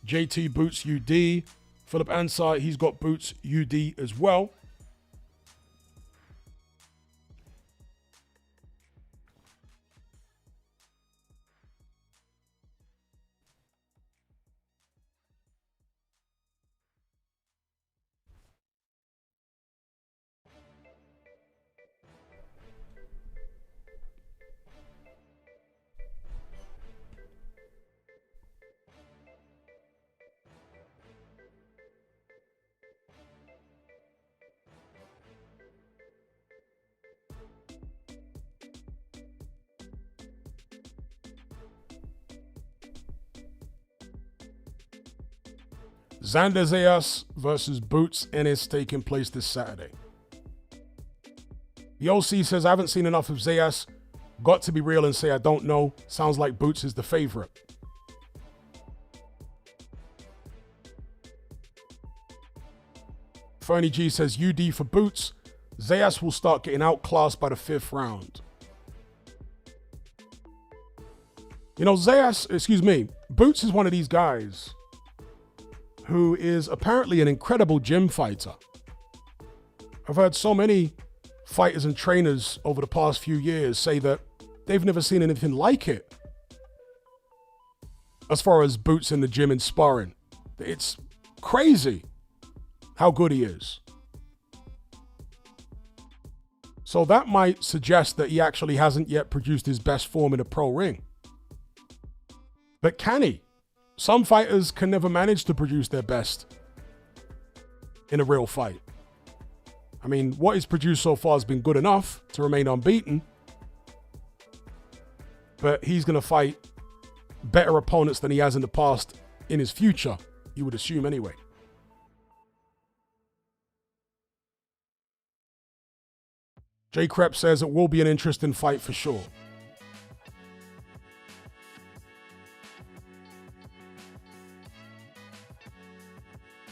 JT Boots UD. Philip Ansar, he's got Boots UD as well. Xander Zayas versus Boots Ennis taking place this Saturday. The OC says, I haven't seen enough of Zayas. Got to be real and say I don't know. Sounds like Boots is the favorite. Fernie G says, UD for Boots. Zayas will start getting outclassed by the 5th round. You know, Boots is one of these guys who is apparently an incredible gym fighter. I've heard so many fighters and trainers over the past few years say that they've never seen anything like it. As far as Boots in the gym and sparring, it's crazy how good he is. So that might suggest that he actually hasn't yet produced his best form in a pro ring. But can he? Some fighters can never manage to produce their best in a real fight. I mean, what he's produced so far has been good enough to remain unbeaten, but he's going to fight better opponents than he has in the past in his future, you would assume anyway. J. Krep says it will be an interesting fight for sure.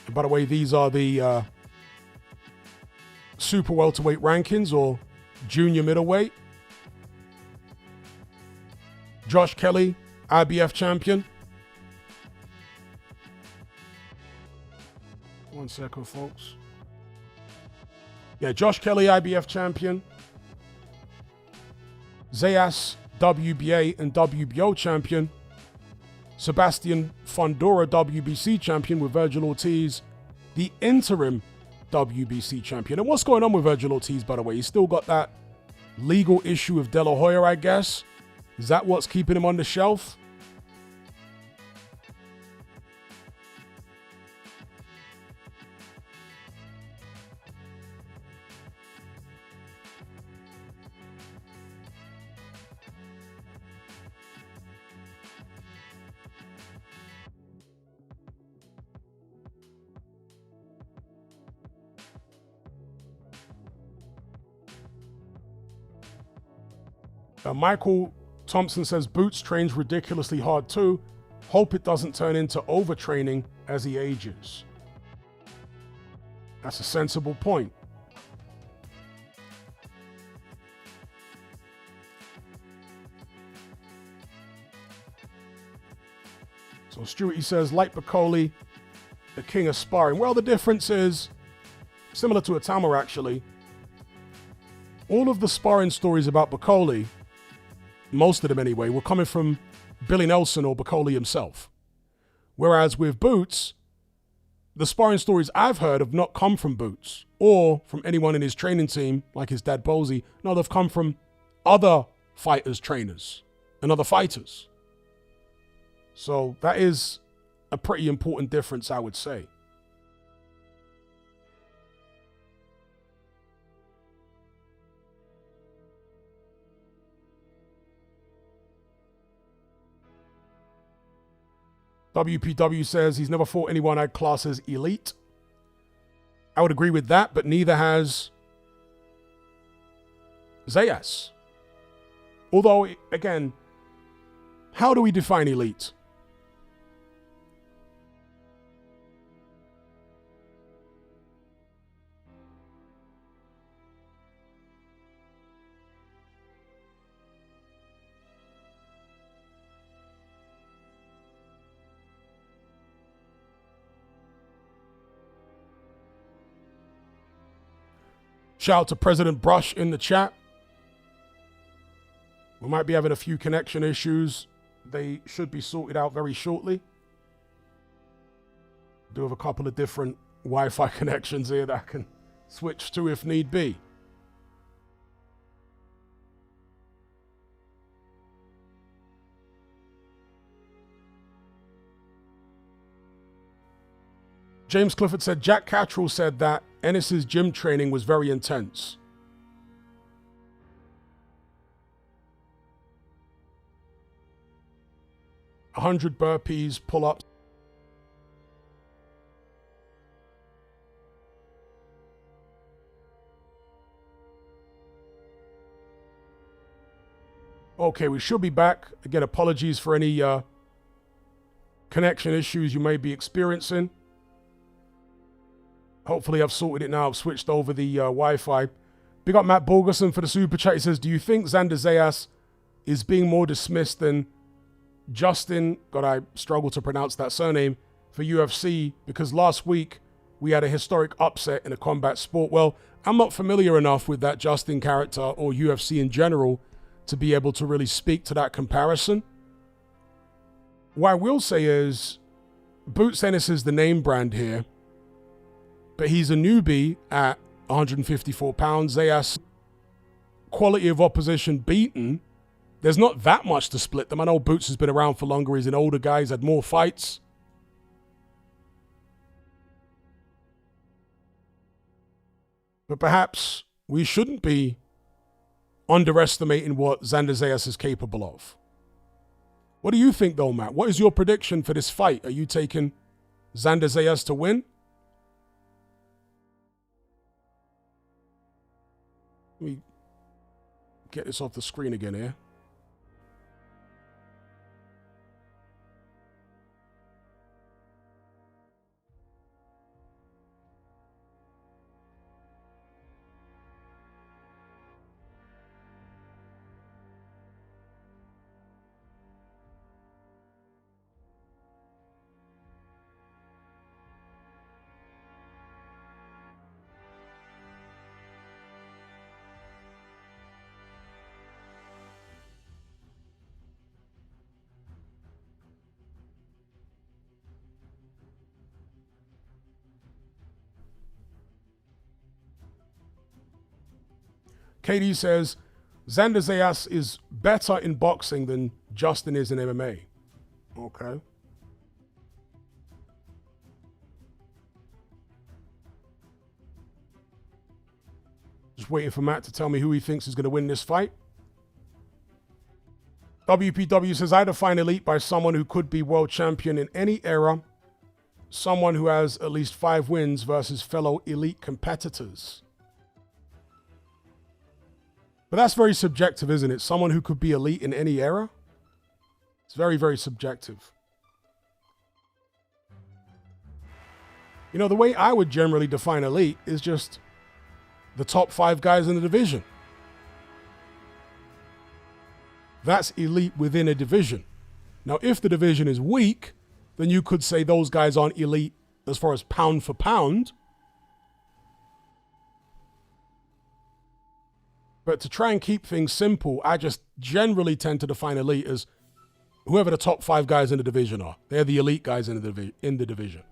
And by the way, these are the super welterweight rankings, or junior middleweight. Josh Kelly, IBF champion. One second, folks. Yeah, Josh Kelly, IBF champion. Zayas, WBA and WBO champion. Sebastian Fundora, WBC champion, with Virgil Ortiz, the interim WBC champion. And what's going on with Virgil Ortiz, by the way? He's still got that legal issue with De La Hoya, I guess. Is that what's keeping him on the shelf? Michael Thompson says Boots trains ridiculously hard too. Hope it doesn't turn into overtraining as he ages. That's a sensible point. So Stewie says, like Bacoli, the king of sparring. Well, the difference is similar to Atama, actually. All of the sparring stories about Bacoli, most of them anyway, were coming from Billy Nelson or Bacoli himself. Whereas with Boots, the sparring stories I've heard have not come from Boots or from anyone in his training team, like his dad Bozy. No, they've come from other fighters' trainers and other fighters. So that is a pretty important difference, I would say. WPW says he's never fought anyone I'd class as elite. I would agree with that, but neither has Zayas. Although, again, how do we define elite? Shout out to President Brush in the chat. We might be having a few connection issues. They should be sorted out very shortly. Do have a couple of different Wi-Fi connections here that I can switch to if need be. James Clifford said, Jack Cattrall said that Ennis's gym training was very intense. A 100 burpees, pull-ups. Okay, we should be back. Again, apologies for any connection issues you may be experiencing. Hopefully I've sorted it now. I've switched over the Wi-Fi. Big up Matt Borgerson for the super chat. He says, do you think Xander Zayas is being more dismissed than Justin, God, I struggle to pronounce that surname, for UFC? Because last week we had a historic upset in a combat sport. Well, I'm not familiar enough with that Justin character or UFC in general to be able to really speak to that comparison. What I will say is, Boots Ennis is the name brand here, but he's a newbie at 154 pounds. Zayas, quality of opposition beaten. There's not that much to split them. I know Boots has been around for longer. He's an older guy. He's had more fights. But perhaps we shouldn't be underestimating what Xander Zayas is capable of. What do you think, though, Matt? What is your prediction for this fight? Are you taking Xander Zayas to win? Let me get this off the screen again here. Katie says, Xander Zayas is better in boxing than Justin is in MMA. Okay. Just waiting for Matt to tell me who he thinks is going to win this fight. WPW says, I define elite by someone who could be world champion in any era. Someone who has at least 5 wins versus fellow elite competitors. But that's very subjective, isn't it? Someone who could be elite in any era? It's very, very subjective. You know, the way I would generally define elite is just the top 5 guys in the division. That's elite within a division. Now, if the division is weak, then you could say those guys aren't elite as far as pound for pound. But to try and keep things simple, I just generally tend to define elite as whoever the top 5 guys in the division are. They're the elite guys in the division.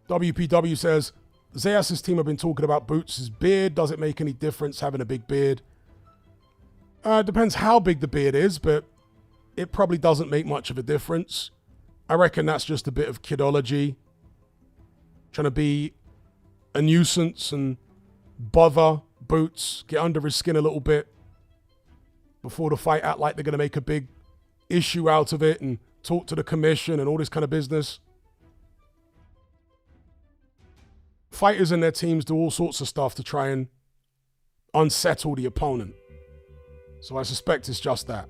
WPW says, Zayas' team have been talking about Boots' beard. Does it make any difference having a big beard? Depends how big the beard is, but it probably doesn't make much of a difference. I reckon that's just a bit of kidology. Trying to be a nuisance and bother Boots, get under his skin a little bit before the fight, act like they're going to make a big issue out of it and talk to the commission and all this kind of business. Fighters and their teams do all sorts of stuff to try and unsettle the opponent. So I suspect it's just that.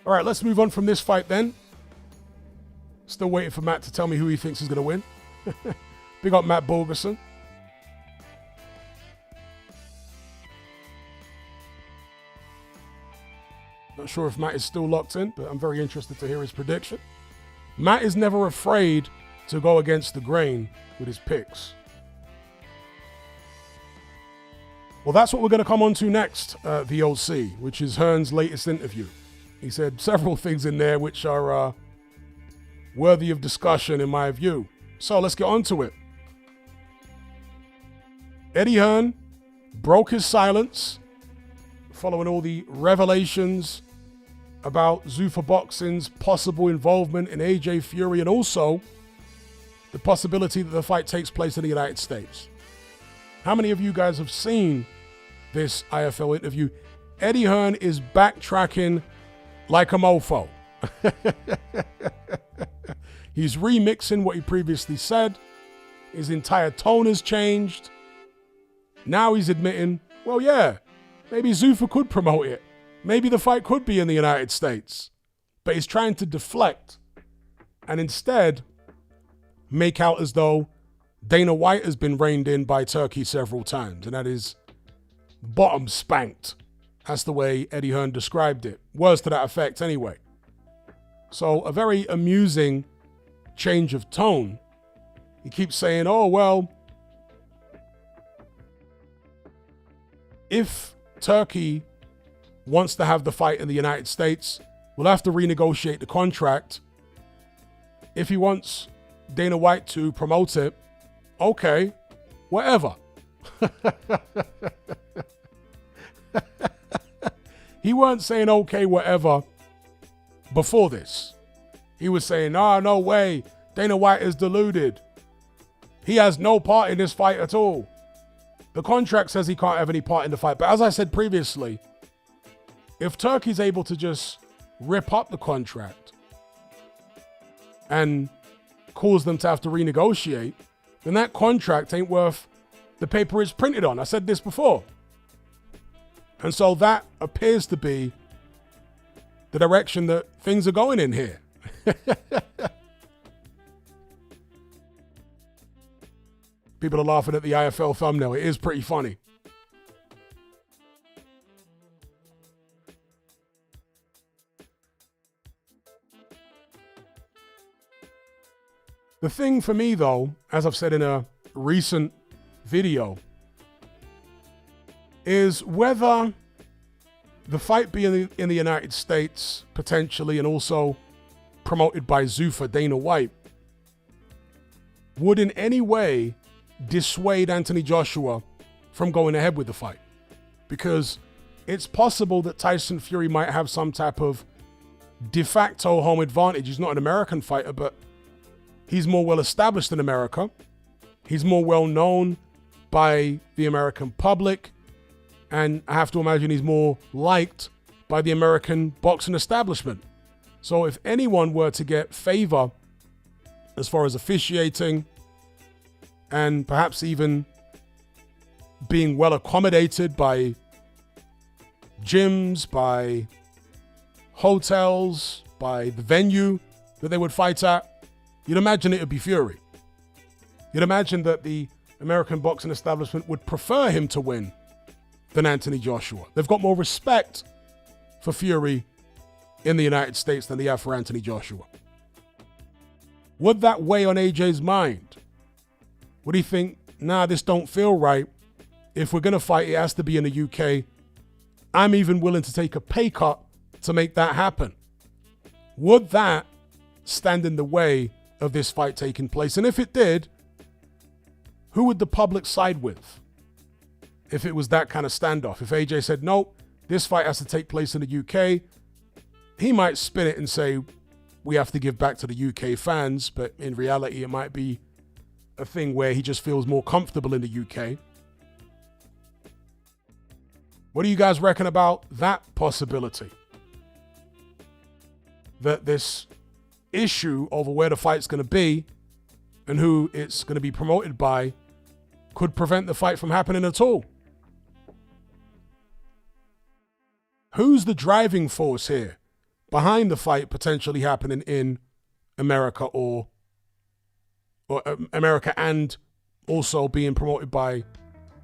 All right, let's move on from this fight then. Still waiting for Matt to tell me who he thinks is going to win. Big up Matt Borgerson. Not sure if Matt is still locked in, but I'm very interested to hear his prediction. Matt is never afraid to go against the grain with his picks. Well, that's what we're going to come on to next, the OC, which is Hearn's latest interview. He said several things in there which are worthy of discussion in my view. So let's get on to it. Eddie Hearn broke his silence following all the revelations about Zuffa Boxing's possible involvement in AJ Fury and also the possibility that the fight takes place in the United States. How many of you guys have seen this IFL interview? Eddie Hearn is backtracking like a mofo. He's remixing what he previously said. His entire tone has changed. Now he's admitting, well, yeah, maybe Zuffa could promote it. Maybe the fight could be in the United States. But he's trying to deflect and instead make out as though Dana White has been reined in by Turkey several times, and that is bottom spanked. That's the way Eddie Hearn described it. Words to that effect anyway. So a very amusing change of tone. He keeps saying, oh, well, if Turkey wants to have the fight in the United States, we'll have to renegotiate the contract. If he wants Dana White to promote it, okay, whatever. He weren't saying okay, whatever before this. He was saying, oh, no way, Dana White is deluded. He has no part in this fight at all. The contract says he can't have any part in the fight. But as I said previously, if Turkey's able to just rip up the contract and cause them to have to renegotiate, then that contract ain't worth the paper it's printed on. I said this before. And so that appears to be the direction that things are going in here. People are laughing at the IFL thumbnail. It is pretty funny. The thing for me, though, as I've said in a recent video, is whether the fight being in the United States, potentially, and also promoted by Zuffa, Dana White, would in any way dissuade Anthony Joshua from going ahead with the fight. Because it's possible that Tyson Fury might have some type of de facto home advantage. He's not an American fighter, but he's more well established in America. He's more well known by the American public. And I have to imagine he's more liked by the American boxing establishment. So if anyone were to get favor as far as officiating and perhaps even being well accommodated by gyms, by hotels, by the venue that they would fight at, you'd imagine it would be Fury. You'd imagine that the American boxing establishment would prefer him to win than Anthony Joshua. They've got more respect for Fury in the United States than they have for Anthony Joshua. Would that weigh on AJ's mind? Would he think, nah, this don't feel right. If we're going to fight, it has to be in the UK. I'm even willing to take a pay cut to make that happen. Would that stand in the way of this fight taking place? And if it did, who would the public side with? If it was that kind of standoff. If AJ said, nope, this fight has to take place in the UK, he might spin it and say, we have to give back to the UK fans. But in reality, it might be a thing where he just feels more comfortable in the UK. What do you guys reckon about that possibility? That this issue over where the fight's going to be and who it's going to be promoted by could prevent the fight from happening at all. Who's the driving force here behind the fight potentially happening in America or America and also being promoted by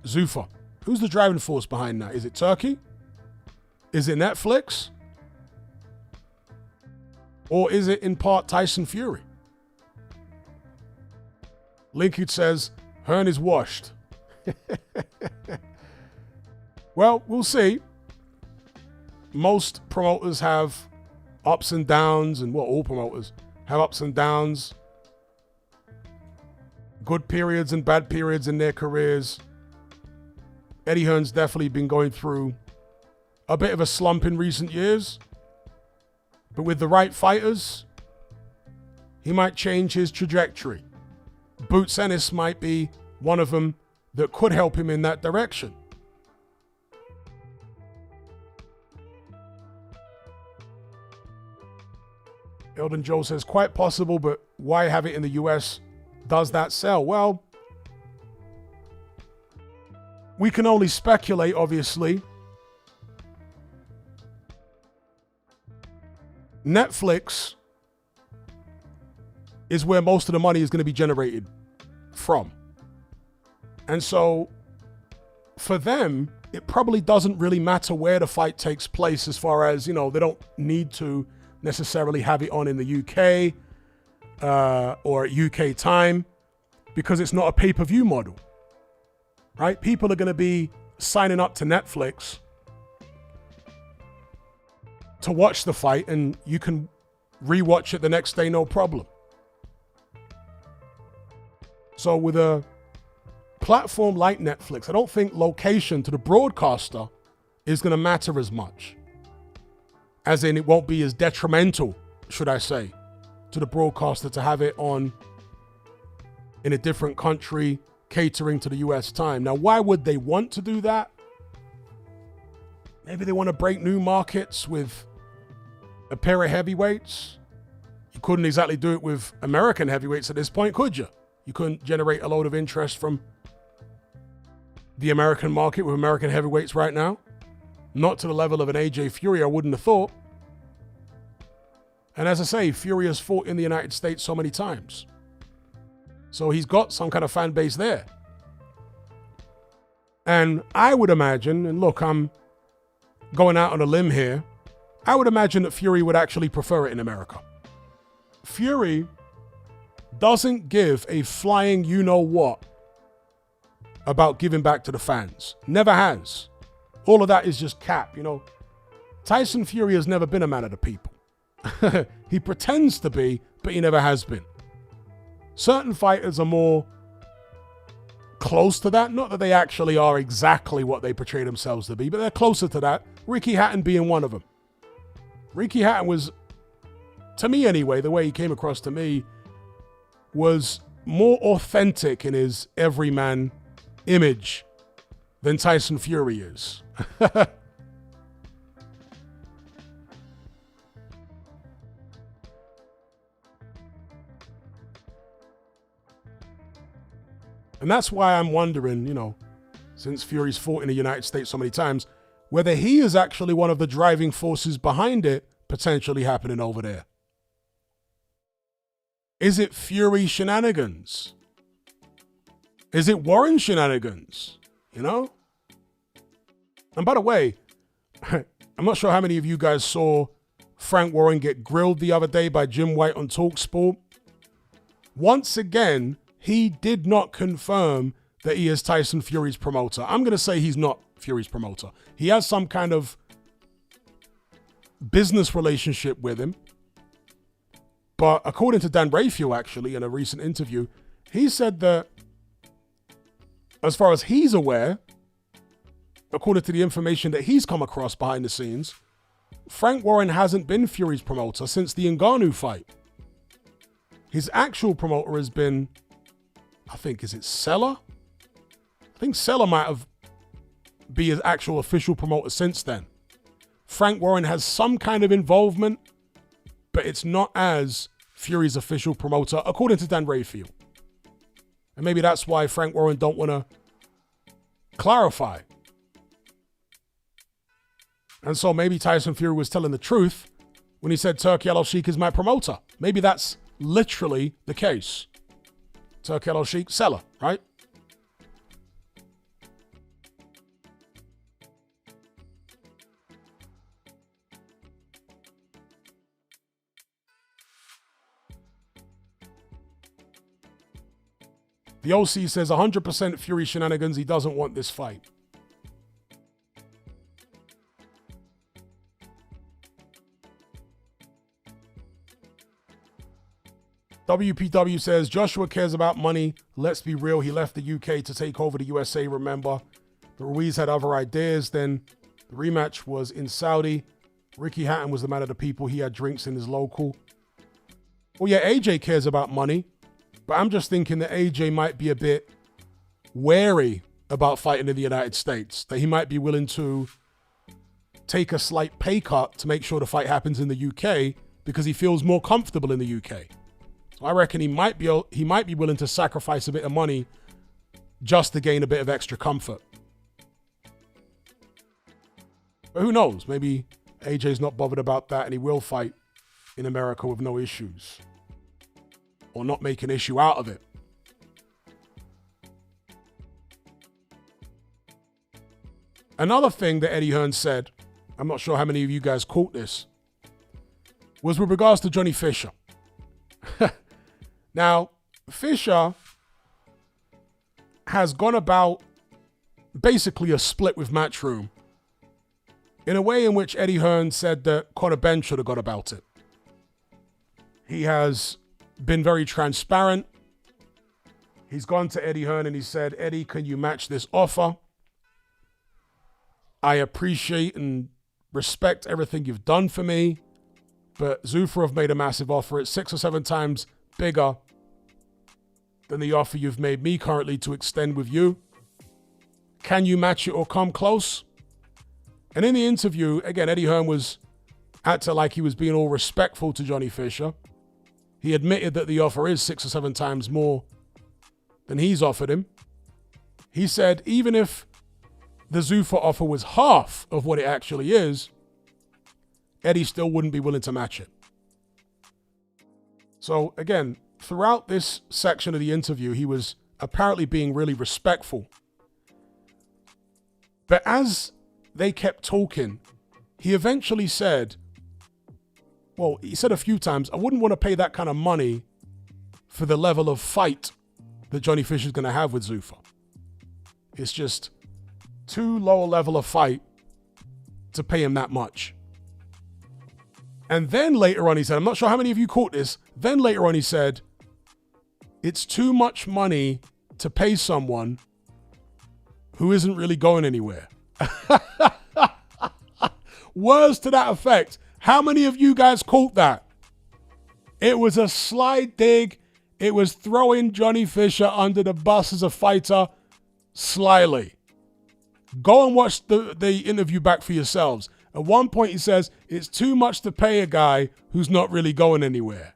Zuffa? Who's the driving force behind that? Is it Turkey? Is it Netflix? Or is it in part Tyson Fury? Linkage says, Hearn is washed. Well, we'll see. Most promoters have ups and downs, and all promoters have ups and downs, good periods and bad periods in their careers. Eddie Hearn's definitely been going through a bit of a slump in recent years, but with the right fighters, he might change his trajectory. Boots Ennis might be one of them that could help him in that direction. Eldon Joe says, quite possible, but why have it in the US? Does that sell? Well, we can only speculate, obviously. Netflix is where most of the money is going to be generated from. And so for them, it probably doesn't really matter where the fight takes place as far as, they don't need to necessarily have it on in the UK or UK time because it's not a pay-per-view model, right? People are going to be signing up to Netflix to watch the fight, and you can rewatch it the next day, no problem. So with a platform like Netflix, I don't think location to the broadcaster is going to matter as much. As in, it won't be as detrimental, should I say, to the broadcaster to have it on in a different country, catering to the US time. Now, why would they want to do that? Maybe they want to break new markets with a pair of heavyweights. You couldn't exactly do it with American heavyweights at this point, could you? You couldn't generate a load of interest from the American market with American heavyweights right now. Not to the level of an AJ Fury, I wouldn't have thought. And as I say, Fury has fought in the United States so many times. So he's got some kind of fan base there. And I would imagine, and look, I'm going out on a limb here, I would imagine that Fury would actually prefer it in America. Fury doesn't give a flying you-know-what about giving back to the fans. Never has. All of that is just cap, Tyson Fury has never been a man of the people. He pretends to be, but he never has been. Certain fighters are more close to that. Not that they actually are exactly what they portray themselves to be, but they're closer to that. Ricky Hatton being one of them. Ricky Hatton was, to me anyway, the way he came across to me, was more authentic in his everyman image than Tyson Fury is. And that's why I'm wondering, since Fury's fought in the United States so many times, whether he is actually one of the driving forces behind it potentially happening over there. Is it Fury shenanigans? Is it Warren shenanigans? And by the way, I'm not sure how many of you guys saw Frank Warren get grilled the other day by Jim White on TalkSport. Once again, he did not confirm that he is Tyson Fury's promoter. I'm going to say he's not Fury's promoter. He has some kind of business relationship with him. But according to Dan Rayfield, actually, in a recent interview, he said that as far as he's aware, according to the information that he's come across behind the scenes, Frank Warren hasn't been Fury's promoter since the Ngannou fight. His actual promoter has been, I think, is it Sella? I think Sella might have been his actual official promoter since then. Frank Warren has some kind of involvement, but it's not as Fury's official promoter, according to Dan Rayfield. And maybe that's why Frank Warren don't want to clarify. And so maybe Tyson Fury was telling the truth when he said Turki Al-Sheikh is my promoter. Maybe that's literally the case. Turki Al-Sheikh, Sella, right? The OC says 100% Fury shenanigans. He doesn't want this fight. WPW says Joshua cares about money. Let's be real. He left the UK to take over the USA, remember? But Ruiz had other ideas. Then the rematch was in Saudi. Ricky Hatton was the man of the people. He had drinks in his local. Well, yeah, AJ cares about money. But I'm just thinking that AJ might be a bit wary about fighting in the United States. That he might be willing to take a slight pay cut to make sure the fight happens in the UK because he feels more comfortable in the UK. So I reckon he might be willing to sacrifice a bit of money just to gain a bit of extra comfort. But who knows? Maybe AJ's not bothered about that and he will fight in America with no issues. Or not make an issue out of it. Another thing that Eddie Hearn said, I'm not sure how many of you guys caught this, was with regards to Johnny Fisher. Now, Fisher has gone about basically a split with Matchroom in a way in which Eddie Hearn said that Conor Benn should have gone about it. He has been very transparent. He's gone to Eddie Hearn and he said, Eddie, can you match this offer? I appreciate and respect everything you've done for me, but Zuffa have made a massive offer. It's 6 or 7 times bigger than the offer you've made me currently to extend with you. Can you match it or come close? And in the interview, again, Eddie Hearn was acting like he was being all respectful to Johnny Fisher. He admitted that the offer is 6 or 7 times more than he's offered him. He said even if the Zuffa offer was half of what it actually is, Eddie still wouldn't be willing to match it. So again, throughout this section of the interview, he was apparently being really respectful. But as they kept talking, he eventually said, well, he said a few times, I wouldn't want to pay that kind of money for the level of fight that Johnny Fisher's going to have with Zuffa. It's just too low a level of fight to pay him that much. And then later on he said, I'm not sure how many of you caught this, then later on he said, it's too much money to pay someone who isn't really going anywhere. Words to that effect. How many of you guys caught that? It was a sly dig. It was throwing Johnny Fisher under the bus as a fighter slyly. Go and watch the interview back for yourselves. At one point he says, it's too much to pay a guy who's not really going anywhere.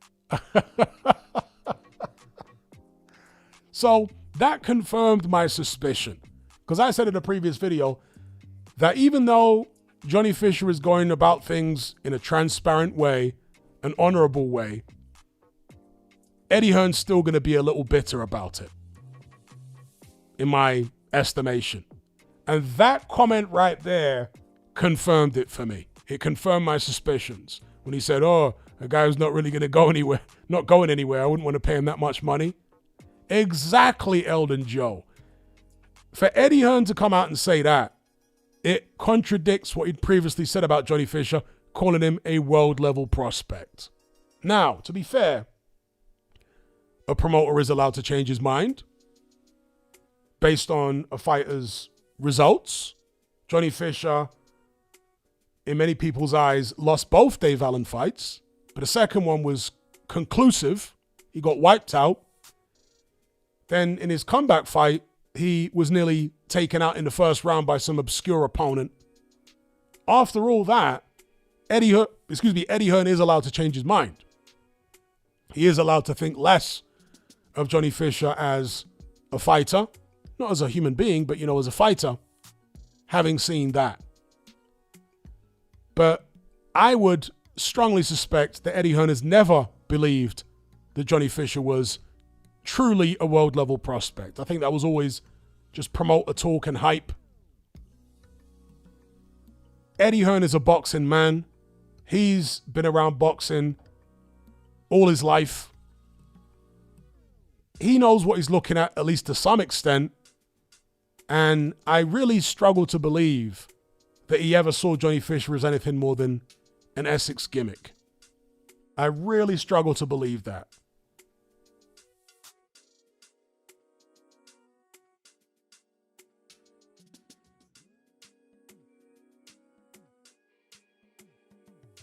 So that confirmed my suspicion. Because I said in a previous video that even though Johnny Fisher is going about things in a transparent way, an honorable way, Eddie Hearn's still going to be a little bitter about it, in my estimation. And that comment right there confirmed it for me. It confirmed my suspicions. When he said, oh, a guy who's not really going to go anywhere, not going anywhere, I wouldn't want to pay him that much money. Exactly, Eldon Joe. For Eddie Hearn to come out and say that, it contradicts what he'd previously said about Johnny Fisher, calling him a world-level prospect. Now, to be fair, a promoter is allowed to change his mind based on a fighter's results. Johnny Fisher, in many people's eyes, lost both Dave Allen fights, but the second one was conclusive. He got wiped out. Then in his comeback fight, he was nearly taken out in the first round by some obscure opponent. After all that, Eddie Hearn is allowed to change his mind. He is allowed to think less of Johnny Fisher as a fighter, not as a human being, but, as a fighter, having seen that. But I would strongly suspect that Eddie Hearn has never believed that Johnny Fisher was truly a world-level prospect. I think that was always just promoter talk and hype. Eddie Hearn is a boxing man. He's been around boxing all his life. He knows what he's looking at least to some extent. And I really struggle to believe that he ever saw Johnny Fisher as anything more than an Essex gimmick. I really struggle to believe that.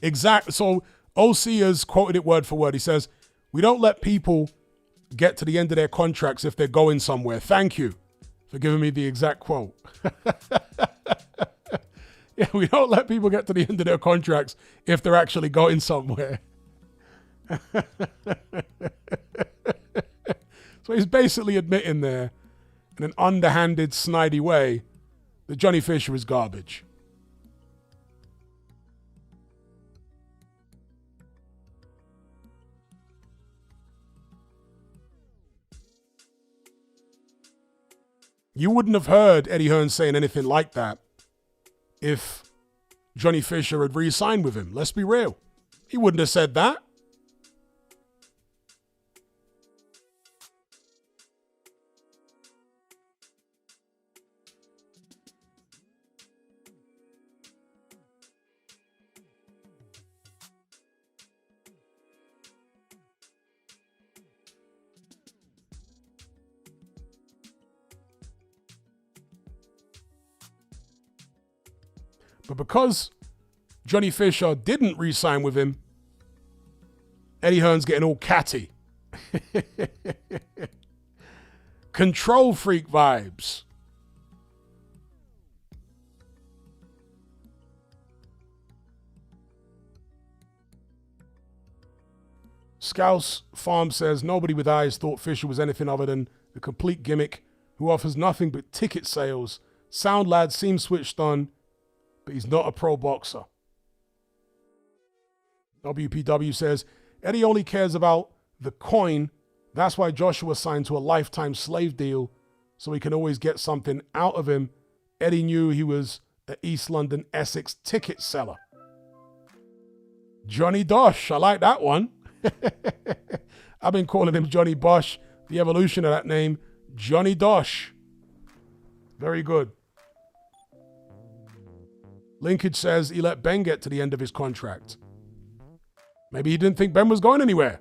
Exactly. So OC has quoted it word for word. He says, we don't let people get to the end of their contracts if they're going somewhere. Thank you for giving me the exact quote. Yeah, we don't let people get to the end of their contracts if they're actually going somewhere. So he's basically admitting there in an underhanded, snidey way that Johnny Fisher is garbage. You wouldn't have heard Eddie Hearn saying anything like that if Johnny Fisher had re-signed with him. Let's be real. He wouldn't have said that. But because Johnny Fisher didn't re-sign with him, Eddie Hearn's getting all catty. Control freak vibes. Scouse Farm says, nobody with eyes thought Fisher was anything other than a complete gimmick who offers nothing but ticket sales. Sound lad seems switched on, but he's not a pro boxer. WPW says, Eddie only cares about the coin. That's why Joshua signed to a lifetime slave deal, so he can always get something out of him. Eddie knew he was an East London Essex ticket seller. Johnny Dosh, I like that one. I've been calling him Johnny Bosch, the evolution of that name, Johnny Dosh. Very good. Linkage says he let Ben get to the end of his contract. Maybe he didn't think Ben was going anywhere.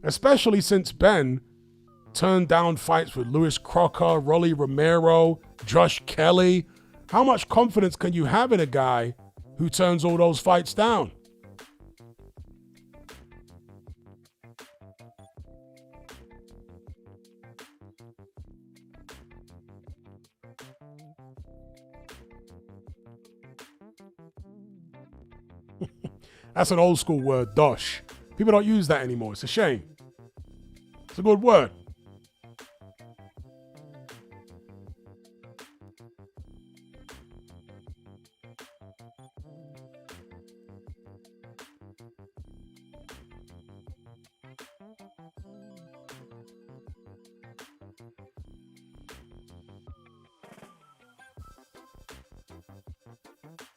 Especially since Ben turned down fights with Louis Crocker, Rolly Romero, Josh Kelly. How much confidence can you have in a guy who turns all those fights down? That's an old school word, dosh. People don't use that anymore. It's a shame. It's a good word.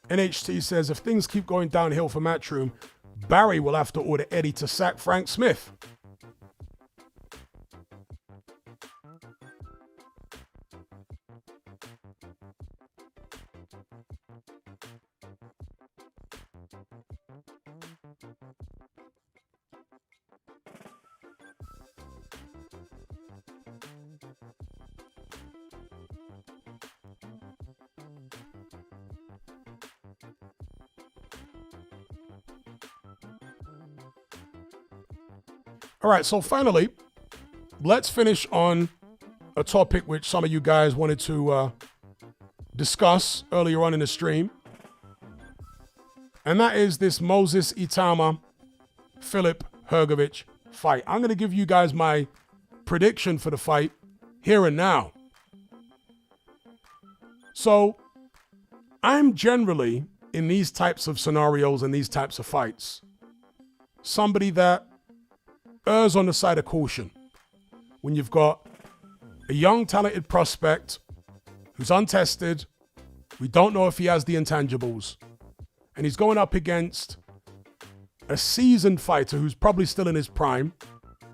NHT says, if things keep going downhill for Matchroom, Barry will have to order Eddie to sack Frank Smith. All right, so finally, let's finish on a topic which some of you guys wanted to discuss earlier on in the stream. And that is this Moses Itama, Philip Hrgović fight. I'm going to give you guys my prediction for the fight here and now. So I'm generally, in these types of scenarios and these types of fights, somebody that errs on the side of caution. When you've got a young, talented prospect who's untested, we don't know if he has the intangibles, and he's going up against a seasoned fighter who's probably still in his prime,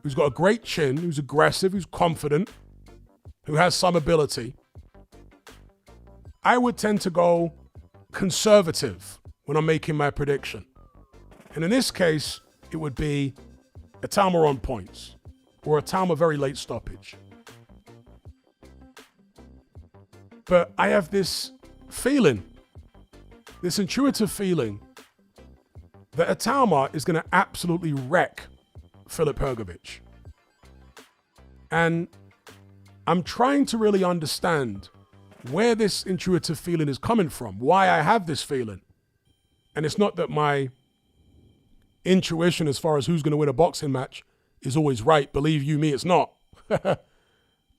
who's got a great chin, who's aggressive, who's confident, who has some ability. I would tend to go conservative when I'm making my prediction. And in this case, it would be Itama on points, or Itama very late stoppage. But I have this feeling, this intuitive feeling, that Itama is going to absolutely wreck Philip Hrgović. And I'm trying to really understand where this intuitive feeling is coming from, why I have this feeling. And it's not that my intuition as far as who's going to win a boxing match is always right. Believe you me, it's not. But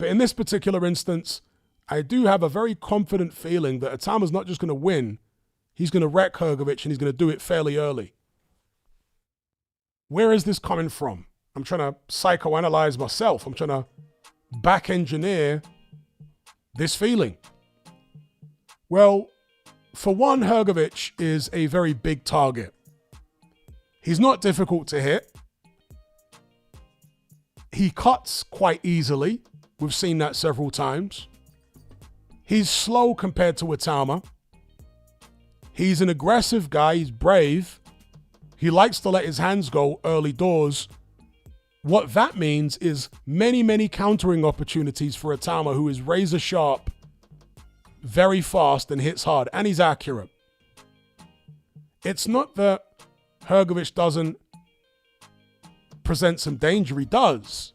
in this particular instance, I do have a very confident feeling that Itama's not just going to win, he's going to wreck Hrgović, and he's going to do it fairly early. Where is this coming from? I'm trying to psychoanalyze myself. I'm trying to back engineer this feeling? Well, for one, Hrgović is a very big target. He's not difficult to hit. He cuts quite easily. We've seen that several times. He's slow compared to Whittaker. He's an aggressive guy. He's brave. He likes to let his hands go early doors. What that means is many, many countering opportunities for Whittaker, who is razor sharp, very fast, and hits hard. And he's accurate. It's not that Hrgović doesn't present some danger. He does.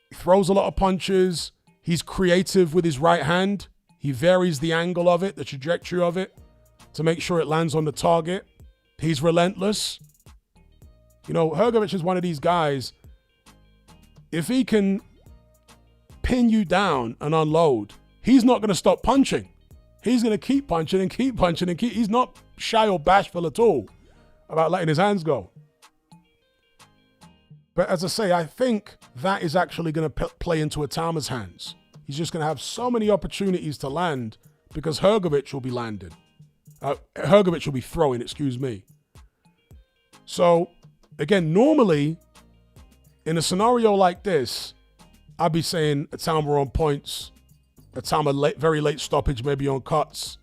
He throws a lot of punches. He's creative with his right hand. He varies the angle of it, the trajectory of it, to make sure it lands on the target. He's relentless. You know, Hrgović is one of these guys, if he can pin you down and unload, he's not going to stop punching. He's going to keep punching and keep punching and keep. He's not shy or bashful at all about letting his hands go. But as I say, I think that is actually going to play into Whittaker's hands. He's just going to have so many opportunities to land because Hrgović will be landing. Hrgović will be throwing, excuse me. So, again, normally, in a scenario like this, I'd be saying Whittaker on points, Whittaker very late stoppage, maybe on cuts.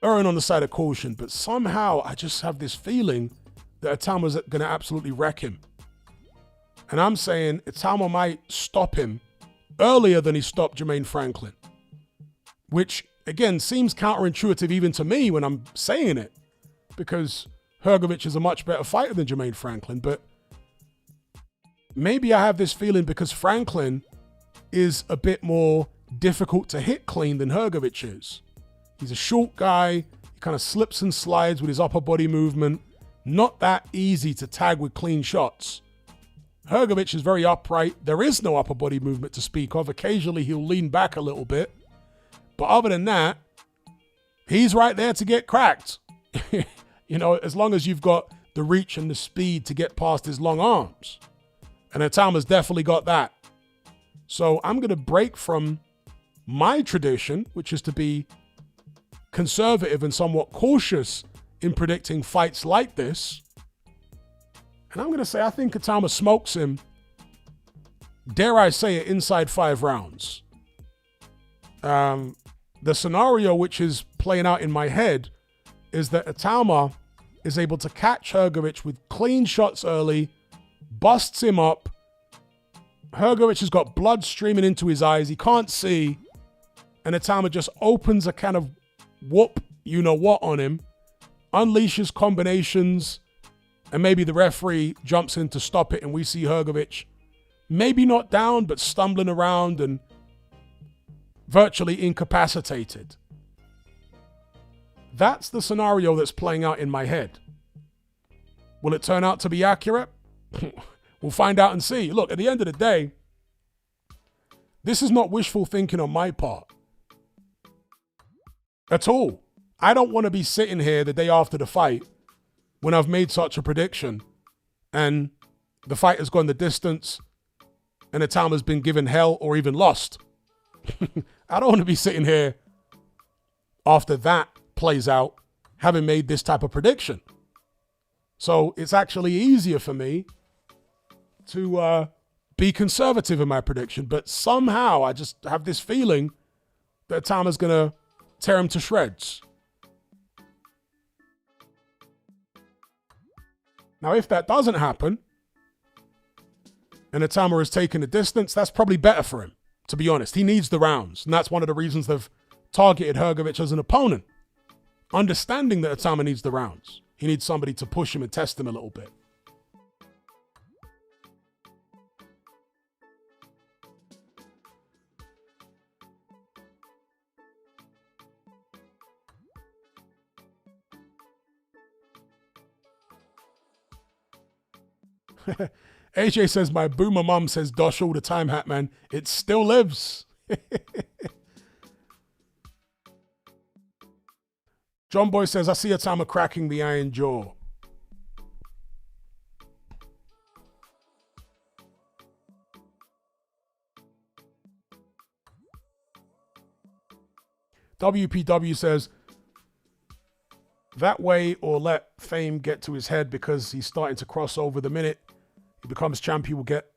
Erring on the side of caution, but somehow I just have this feeling that Whittaker's going to absolutely wreck him. And I'm saying Whittaker might stop him earlier than he stopped Jermaine Franklin, which, again, seems counterintuitive even to me when I'm saying it, because Hrgović is a much better fighter than Jermaine Franklin. But maybe I have this feeling because Franklin is a bit more difficult to hit clean than Hrgović is. He's a short guy. He kind of slips and slides with his upper body movement. Not that easy to tag with clean shots. Hrgović is very upright. There is no upper body movement to speak of. Occasionally he'll lean back a little bit. But other than that, he's right there to get cracked. You know, as long as you've got the reach and the speed to get past his long arms. And Whittaker's definitely got that. So I'm going to break from my tradition, which is to be conservative and somewhat cautious in predicting fights like this. And I'm going to say I think Whittaker smokes him, dare I say it, inside 5 rounds. The scenario which is playing out in my head is that Whittaker is able to catch Hrgović with clean shots early, busts him up. Hrgović has got blood streaming into his eyes. He can't see. And Whittaker just opens a kind of whoop, you know what, on him, unleashes combinations, and maybe the referee jumps in to stop it, and we see Hrgović maybe not down, but stumbling around and virtually incapacitated. That's the scenario that's playing out in my head. Will it turn out to be accurate? We'll find out and see. Look, at the end of the day, this is not wishful thinking on my part. At all. I don't want to be sitting here the day after the fight when I've made such a prediction and the fight has gone the distance and Whittaker's been given hell or even lost. I don't want to be sitting here after that plays out having made this type of prediction. So it's actually easier for me to be conservative in my prediction, but somehow I just have this feeling that Whittaker's going to tear him to shreds. Now, if that doesn't happen, and Whittaker has taken the distance, that's probably better for him, to be honest. He needs the rounds, and that's one of the reasons they've targeted Hrgović as an opponent. Understanding that Whittaker needs the rounds. He needs somebody to push him and test him a little bit. AJ says, my boomer mum says dosh all the time, Hatman. It still lives. John Boy says, I see Whittaker cracking the iron jaw. WPW says, that way or let fame get to his head because he's starting to cross over. The minute he becomes champ, he will get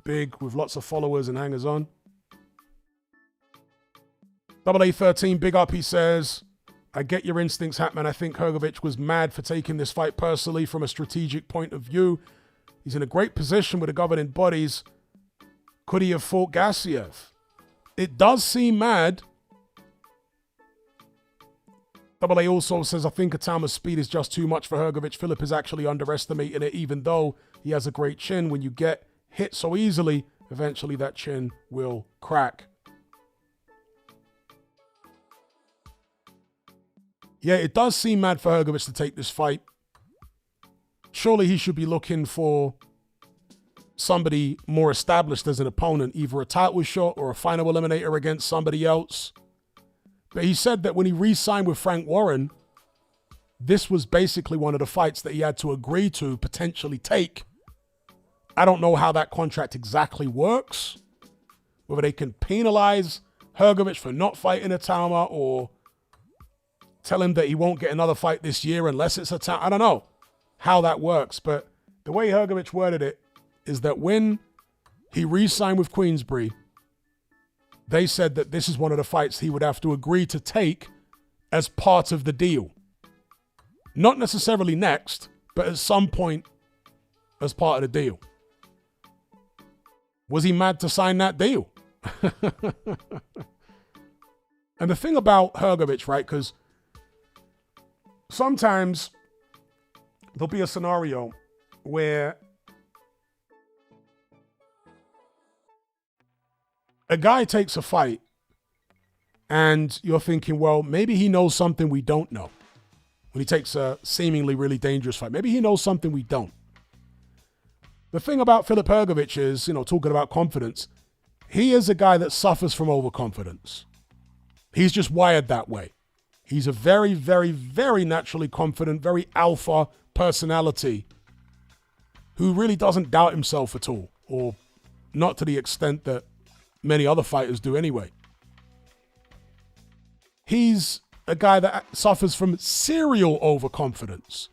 big with lots of followers and hangers on. AA13, big up, he says, I get your instincts, Hatman. I think Hrgovic was mad for taking this fight personally from a strategic point of view. He's in a great position with the governing bodies. Could he have fought Gassiev? It does seem mad. AA also says, I think Atama's speed is just too much for Hrgovic. Philip is actually underestimating it, even though he has a great chin. When you get hit so easily, eventually that chin will crack. Yeah, it does seem mad for Hrgovic to take this fight. Surely he should be looking for somebody more established as an opponent, either a title shot or a final eliminator against somebody else. But he said that when he re-signed with Frank Warren, this was basically one of the fights that he had to agree to potentially take. I don't know how that contract exactly works, whether they can penalize Hrgovic for not fighting Atama or tell him that he won't get another fight this year unless it's Atama. I don't know how that works, but the way Hrgovic worded it is that when he re-signed with Queensberry, they said that this is one of the fights he would have to agree to take as part of the deal. Not necessarily next, but at some point as part of the deal. Was he mad to sign that deal? And the thing about Hrgovic, right, because sometimes there'll be a scenario where a guy takes a fight and you're thinking, well, maybe he knows something we don't know. When he takes a seemingly really dangerous fight, maybe he knows something we don't. The thing about Filip Hrgovic is, talking about confidence, he is a guy that suffers from overconfidence. He's just wired that way. He's a very, very, very naturally confident, very alpha personality who really doesn't doubt himself at all, or not to the extent that many other fighters do anyway. He's a guy that suffers from serial overconfidence.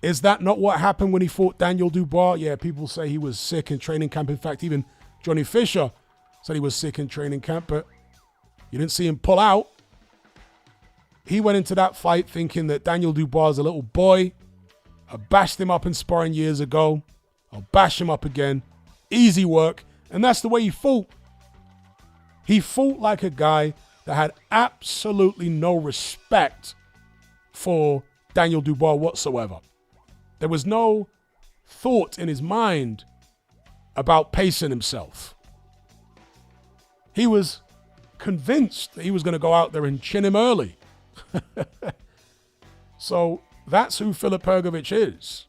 Is that not what happened when he fought Daniel Dubois? Yeah, people say he was sick in training camp. In fact, even Johnny Fisher said he was sick in training camp, but you didn't see him pull out. He went into that fight thinking that Daniel Dubois is a little boy. I bashed him up in sparring years ago. I'll bash him up again. Easy work. And that's the way he fought. He fought like a guy that had absolutely no respect for Daniel Dubois whatsoever. There was no thought in his mind about pacing himself. He was convinced that he was going to go out there and chin him early. So that's who Filip Hrgovic is.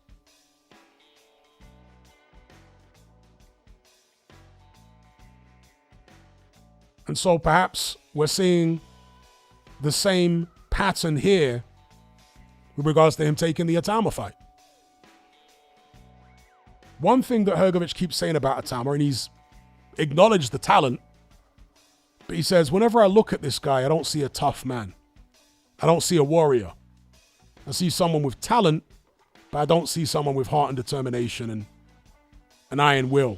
And so perhaps we're seeing the same pattern here with regards to him taking the Atama fight. One thing that Hrgovic keeps saying about Atama, and he's acknowledged the talent, but he says, whenever I look at this guy, I don't see a tough man. I don't see a warrior. I see someone with talent, but I don't see someone with heart and determination and an iron will.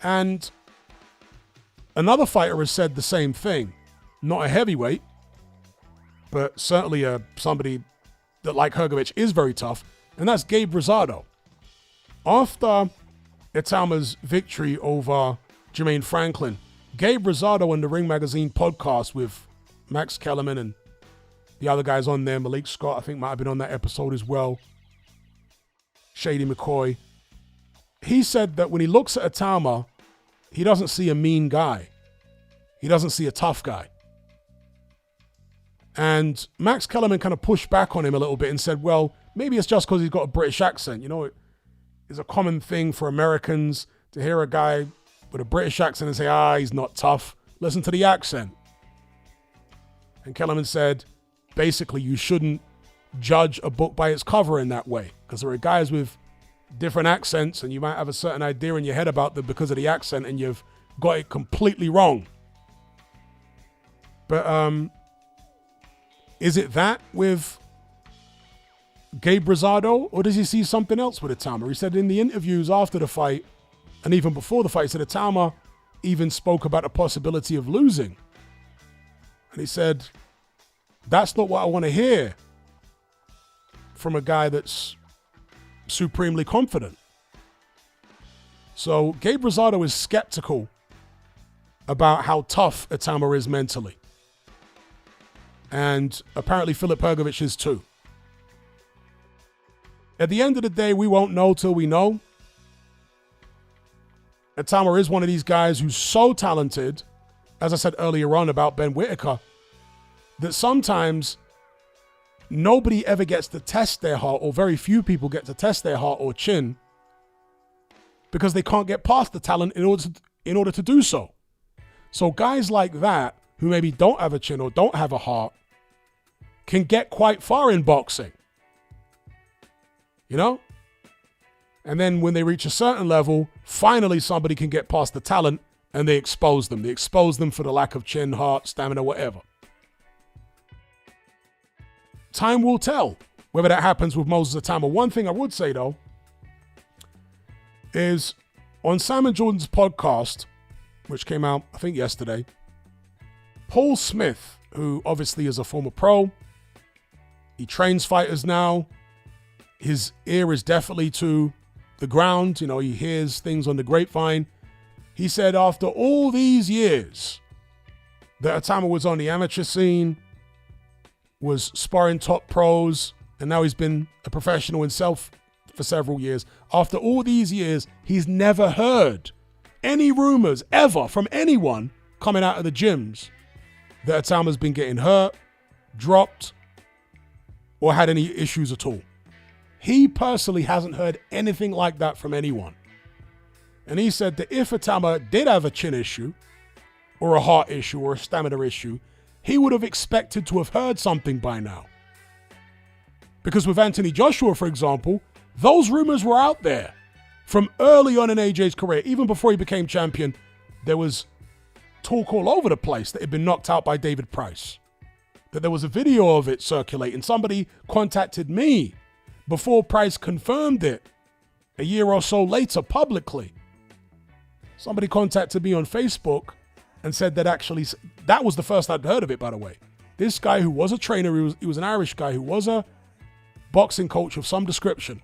And another fighter has said the same thing. Not a heavyweight, but certainly somebody that, like Hrgovic, is very tough, and that's Gabe Rosado. After Atama's victory over Jermaine Franklin, Gabe Rosado on the Ring Magazine podcast with Max Kellerman and the other guys on there, Malik Scott, I think might have been on that episode as well, Shady McCoy. He said that when he looks at Atama, he doesn't see a mean guy. He doesn't see a tough guy. And Max Kellerman kind of pushed back on him a little bit and said, well, maybe it's just because he's got a British accent. It's a common thing for Americans to hear a guy with a British accent and say, he's not tough. Listen to the accent. And Kellerman said, basically, you shouldn't judge a book by its cover in that way, because there are guys with different accents and you might have a certain idea in your head about them because of the accent and you've got it completely wrong. But is it that with Gabe Rosado, or does he see something else with Itama? He said in the interviews after the fight, and even before the fight, he said Itama even spoke about the possibility of losing. And he said, that's not what I want to hear from a guy that's supremely confident. So Gabe Rosado is skeptical about how tough Itama is mentally. And apparently Filip Hrgović is too. At the end of the day, we won't know till we know. Itama is one of these guys who's so talented, as I said earlier on about Ben Whittaker, that sometimes nobody ever gets to test their heart, or very few people get to test their heart or chin, because they can't get past the talent in order to do so. So guys like that, who maybe don't have a chin or don't have a heart, can get quite far in boxing. You know? And then when they reach a certain level, finally somebody can get past the talent and they expose them. They expose them for the lack of chin, heart, stamina, whatever. Time will tell whether that happens with Moses Itama. One thing I would say, though, is on Simon Jordan's podcast, which came out, I think, yesterday, Paul Smith, who obviously is a former pro, he trains fighters now. His ear is definitely to the ground. You know, he hears things on the grapevine. He said after all these years that Itama was on the amateur scene, was sparring top pros, and now he's been a professional himself for several years. After all these years, he's never heard any rumors ever from anyone coming out of the gyms that Itama's been getting hurt, dropped, or had any issues at all. He personally hasn't heard anything like that from anyone. And he said that if Itama did have a chin issue, or a heart issue, or a stamina issue, he would have expected to have heard something by now. Because with Anthony Joshua, for example, those rumors were out there from early on in AJ's career. Even before he became champion, there was talk all over the place that he'd been knocked out by David Price. That there was a video of it circulating. Somebody contacted me before Price confirmed it a year or so later publicly. Somebody contacted me on Facebook and said that actually, that was the first I'd heard of it, by the way. This guy who was a trainer, he was an Irish guy who was a boxing coach of some description.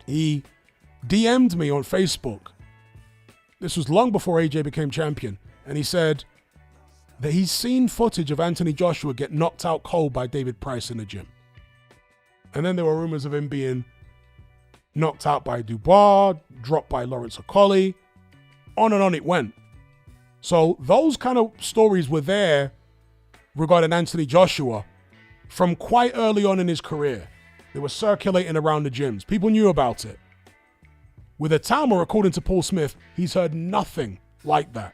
He DM'd me on Facebook. This was long before AJ became champion. And he said that he's seen footage of Anthony Joshua get knocked out cold by David Price in the gym. And then there were rumors of him being knocked out by Dubois, dropped by Lawrence Okolie. On and on it went. So those kind of stories were there regarding Anthony Joshua from quite early on in his career. They were circulating around the gyms. People knew about it. With Itama, according to Paul Smith, he's heard nothing like that.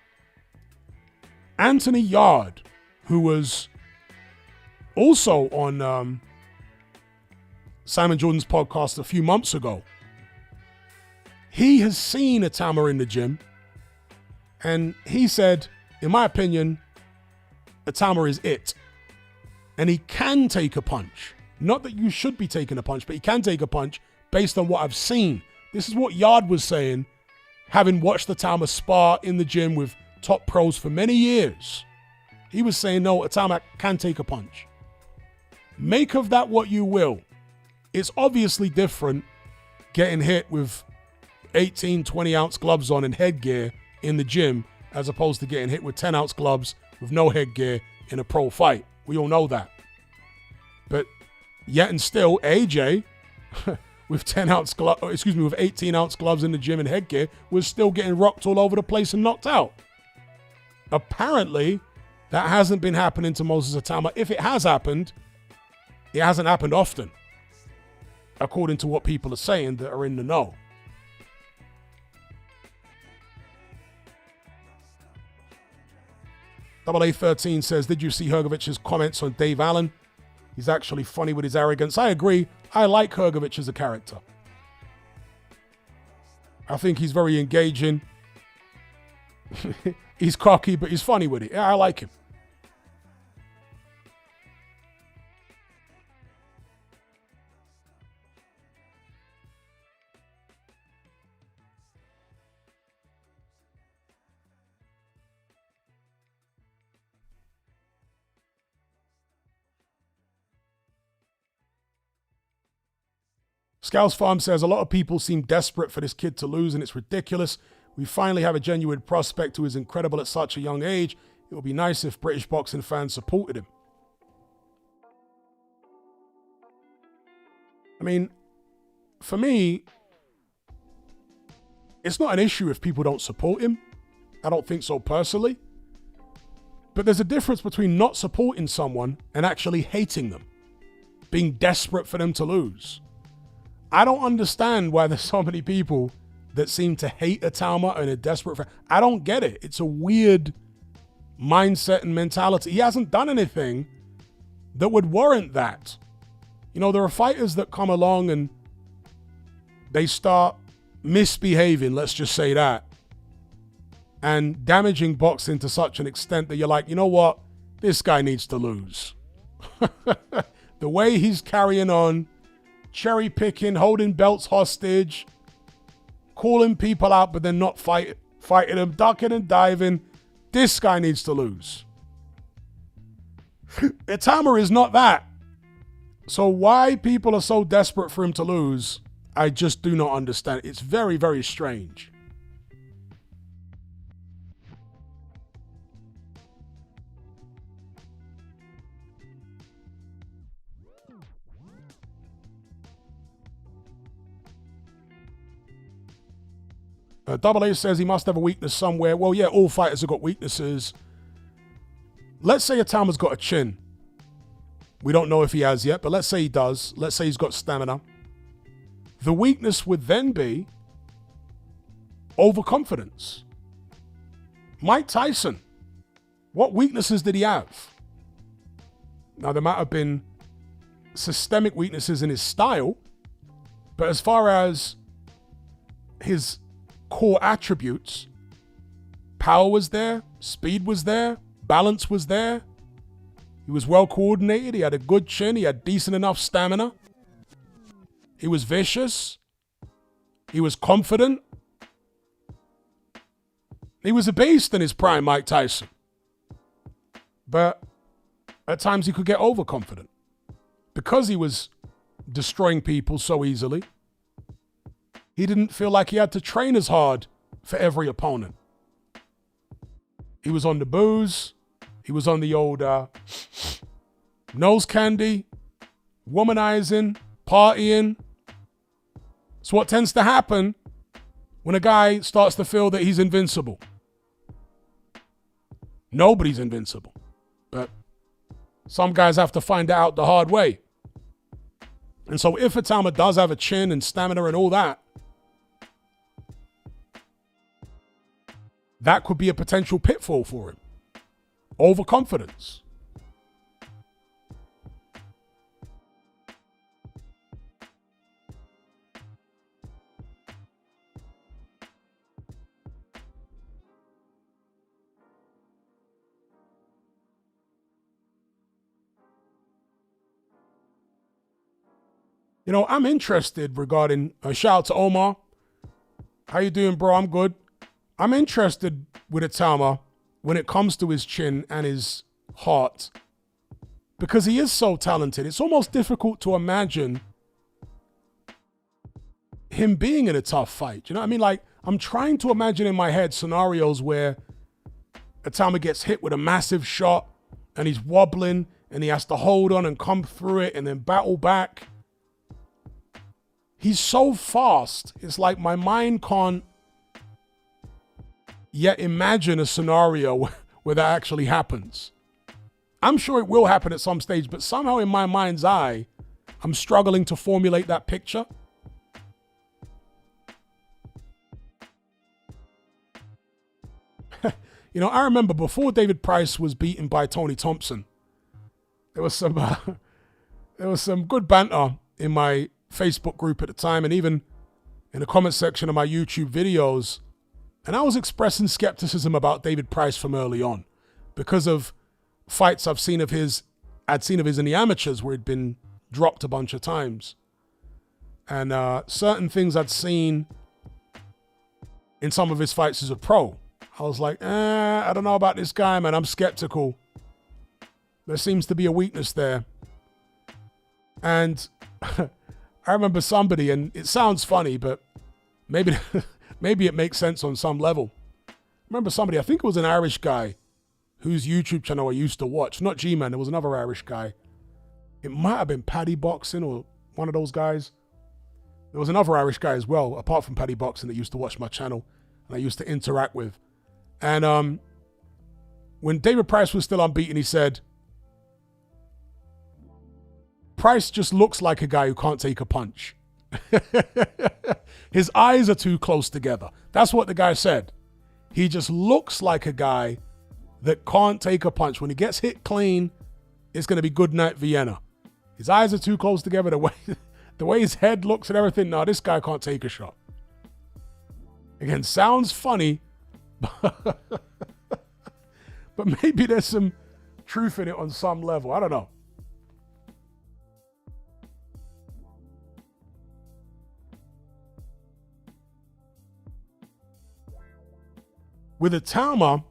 Anthony Yard, who was also on Simon Jordan's podcast a few months ago, he has seen Itama in the gym. And he said, in my opinion, Itama is it. And he can take a punch. Not that you should be taking a punch, but he can take a punch based on what I've seen. This is what Yard was saying, having watched Itama spar in the gym with top pros for many years. He was saying, no, Itama can take a punch. Make of that what you will. It's obviously different getting hit with 18, 20-ounce gloves on and headgear in the gym as opposed to getting hit with 10-ounce gloves with no headgear in a pro fight. We all know that. But yet and still, AJ, with 18-ounce gloves in the gym and headgear, was still getting rocked all over the place and knocked out. Apparently, that hasn't been happening to Moses Itama. If it has happened, it hasn't happened often, according to what people are saying that are in the know. AA13 says, did you see Hrgovic's comments on Dave Allen? He's actually funny with his arrogance. I agree. I like Hrgović as a character. I think he's very engaging. He's cocky, but he's funny with it. Yeah, I like him. Scouse Farm says, a lot of people seem desperate for this kid to lose, and it's ridiculous. We finally have a genuine prospect who is incredible at such a young age. It would be nice if British boxing fans supported him. I mean, for me, it's not an issue if people don't support him. I don't think so personally. But there's a difference between not supporting someone and actually hating them, being desperate for them to lose. I don't understand why there's so many people that seem to hate Atalma and are desperate for. I don't get it. It's a weird mindset and mentality. He hasn't done anything that would warrant that. You know, there are fighters that come along and they start misbehaving, let's just say that, and damaging boxing to such an extent that you're like, you know what? This guy needs to lose. The way he's carrying on, cherry picking, holding belts hostage, calling people out, but then not fighting them, ducking and diving. This guy needs to lose. Itama is not that. So why people are so desperate for him to lose, I just do not understand. It's very, very strange. Double A says he must have a weakness somewhere. Well, yeah, all fighters have got weaknesses. Let's say Atama's got a chin. We don't know if he has yet, but let's say he does. Let's say he's got stamina. The weakness would then be overconfidence. Mike Tyson, what weaknesses did he have? Now, there might have been systemic weaknesses in his style, but as far as his core attributes, power was there, speed was there, balance was there. He was well coordinated. He had a good chin. He had decent enough stamina. He was vicious. He was confident. He was a beast in his prime, Mike Tyson. But at times he could get overconfident because he was destroying people so easily. He didn't feel like he had to train as hard for every opponent. He was on the booze. He was on the old nose candy, womanizing, partying. It's what tends to happen when a guy starts to feel that he's invincible. Nobody's invincible, but some guys have to find out the hard way. And so if Itama does have a chin and stamina and all that, that could be a potential pitfall for him. Overconfidence. You know, I'm interested regarding, shout out to Omar. How you doing, bro? I'm good. I'm interested with Itama when it comes to his chin and his heart, because he is so talented. It's almost difficult to imagine him being in a tough fight. You know what I mean? Like, I'm trying to imagine in my head scenarios where Itama gets hit with a massive shot and he's wobbling and he has to hold on and come through it and then battle back. He's so fast. It's like my mind can't yet imagine a scenario where that actually happens. I'm sure it will happen at some stage, but somehow in my mind's eye, I'm struggling to formulate that picture. You know, I remember before David Price was beaten by Tony Thompson, there was some good banter in my Facebook group at the time, and even in the comment section of my YouTube videos. And I was expressing skepticism about David Price from early on because of fights I'd seen of his in the amateurs where he'd been dropped a bunch of times. And certain things I'd seen in some of his fights as a pro. I was like, I don't know about this guy, man. I'm skeptical. There seems to be a weakness there. And I I remember somebody, and it sounds funny, but maybe maybe it makes sense on some level. I remember somebody, I think it was an Irish guy, whose YouTube channel I used to watch. Not G-Man, there was another Irish guy. It might have been Paddy Boxing or one of those guys. There was another Irish guy as well, apart from Paddy Boxing, that used to watch my channel and I used to interact with. And when David Price was still unbeaten, he said, Price just looks like a guy who can't take a punch. His eyes are too close together. That's what the guy said. He just looks like a guy that can't take a punch. When he gets hit clean, it's going to be good night Vienna. His eyes are too close together. The way his head looks and everything. No, this guy can't take a shot. Again, sounds funny, but maybe there's some truth in it on some level. I don't know. With Itama,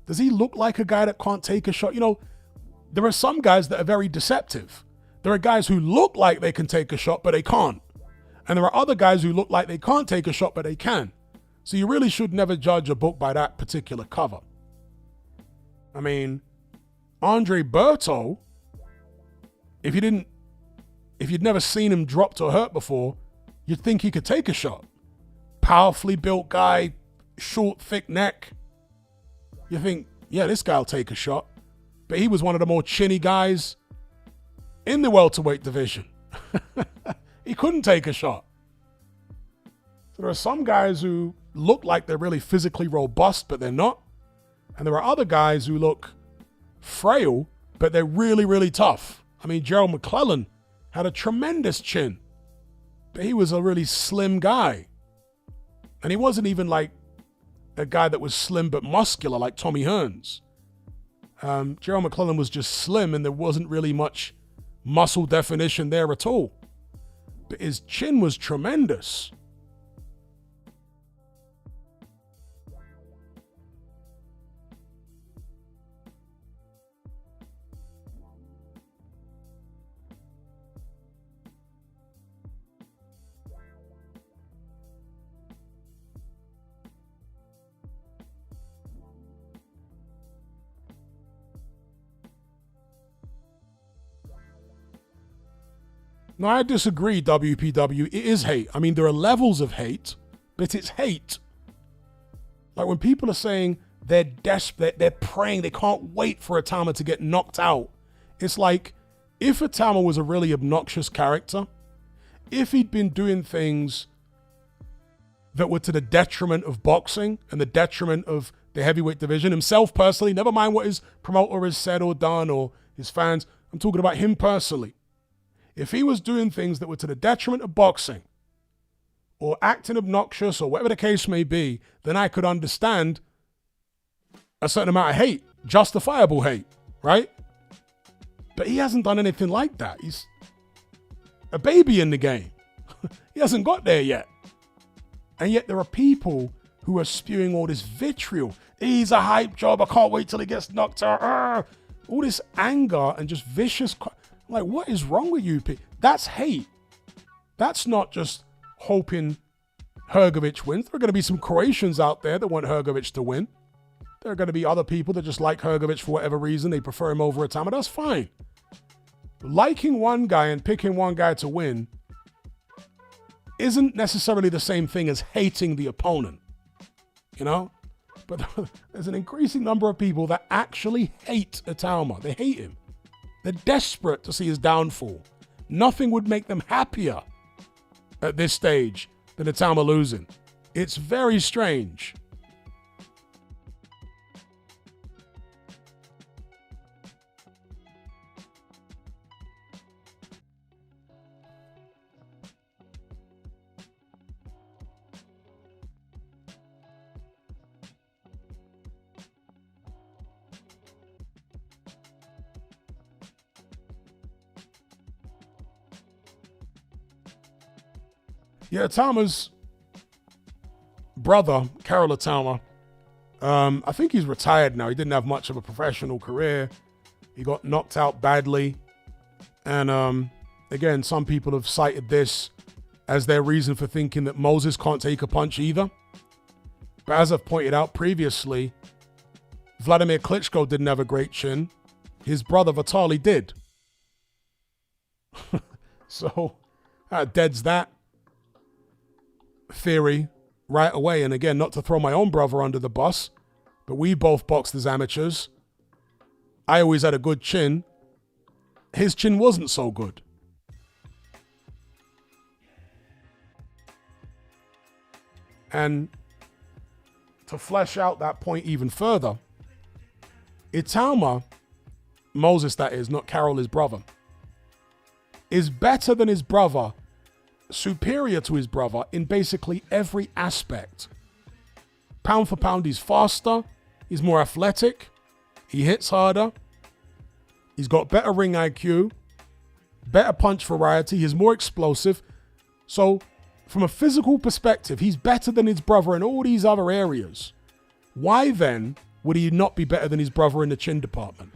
does he look like a guy that can't take a shot? You know, there are some guys that are very deceptive. There are guys who look like they can take a shot, but they can't. And there are other guys who look like they can't take a shot, but they can. So you really should never judge a book by that particular cover. I mean, Andre Berto, if you'd never seen him dropped or hurt before, you'd think he could take a shot. Powerfully built guy, short, thick neck. You think, yeah, this guy'll take a shot. But he was one of the more chinny guys in the welterweight division. He couldn't take a shot. So there are some guys who look like they're really physically robust, but they're not. And there are other guys who look frail, but they're really, really tough. I mean, Gerald McClellan had a tremendous chin, but he was a really slim guy. And he wasn't even like a guy that was slim but muscular like Tommy Hearns. Gerald McClellan was just slim and there wasn't really much muscle definition there at all. But his chin was tremendous. No, I disagree, WPW. It is hate. I mean, there are levels of hate, but it's hate. Like when people are saying they're desperate, they're praying, they can't wait for Itama to get knocked out. It's like if Itama was a really obnoxious character, if he'd been doing things that were to the detriment of boxing and the detriment of the heavyweight division, himself personally, never mind what his promoter has said or done or his fans, I'm talking about him personally. If he was doing things that were to the detriment of boxing or acting obnoxious or whatever the case may be, then I could understand a certain amount of hate, justifiable hate, right? But he hasn't done anything like that. He's a baby in the game. He hasn't got there yet. And yet there are people who are spewing all this vitriol. He's a hype job. I can't wait till he gets knocked out. All this anger and just vicious. Like, what is wrong with you? That's hate. That's not just hoping Hrgović wins. There are going to be some Croatians out there that want Hrgović to win. There are going to be other people that just like Hrgović for whatever reason. They prefer him over Itama. That's fine. Liking one guy and picking one guy to win isn't necessarily the same thing as hating the opponent. You know? But there's an increasing number of people that actually hate Itama. They hate him. They're desperate to see his downfall. Nothing would make them happier at this stage than Itama losing. It's very strange. Yeah, Itama's brother, Karol Itama, I think he's retired now. He didn't have much of a professional career. He got knocked out badly. And again, some people have cited this as their reason for thinking that Moses can't take a punch either. But as I've pointed out previously, Vladimir Klitschko didn't have a great chin. His brother Vitaly did. So that deads that theory right away. And again, not to throw my own brother under the bus, but we both boxed as amateurs. I always had a good chin. His chin wasn't so good. And to flesh out that point even further, Itauma, Moses that is, not Carol, his brother, is better than his brother, superior to his brother in basically every aspect. Pound for pound, he's faster, he's more athletic, he hits harder, he's got better ring IQ, better punch variety, he's more explosive. So from a physical perspective, he's better than his brother in all these other areas. Why then would he not be better than his brother in the chin department?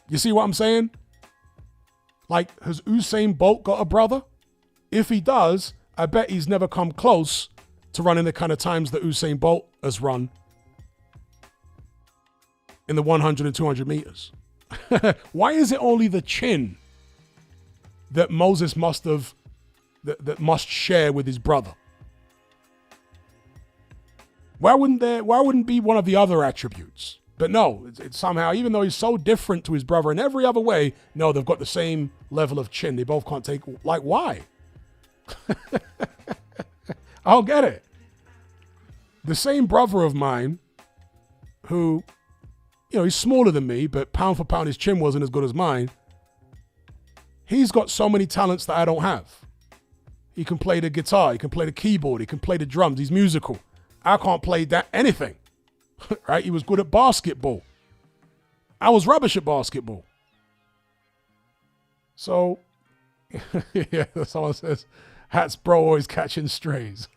You see what I'm saying? Like, has Usain Bolt got a brother? If he does, I bet he's never come close to running the kind of times that Usain Bolt has run in the 100 and 200 meters. Why is it only the chin that Moses must have, that must share with his brother? Why wouldn't be one of the other attributes? But no, it's somehow, even though he's so different to his brother in every other way, no, they've got the same level of chin. They both can't take, like, why? I don't get it. The same brother of mine who, you know, he's smaller than me, but pound for pound, his chin wasn't as good as mine. He's got so many talents that I don't have. He can play the guitar, he can play the keyboard, he can play the drums, he's musical. I can't play anything. Right? He was good at basketball. I was rubbish at basketball. So, yeah, someone says, Hat's bro always catching strays.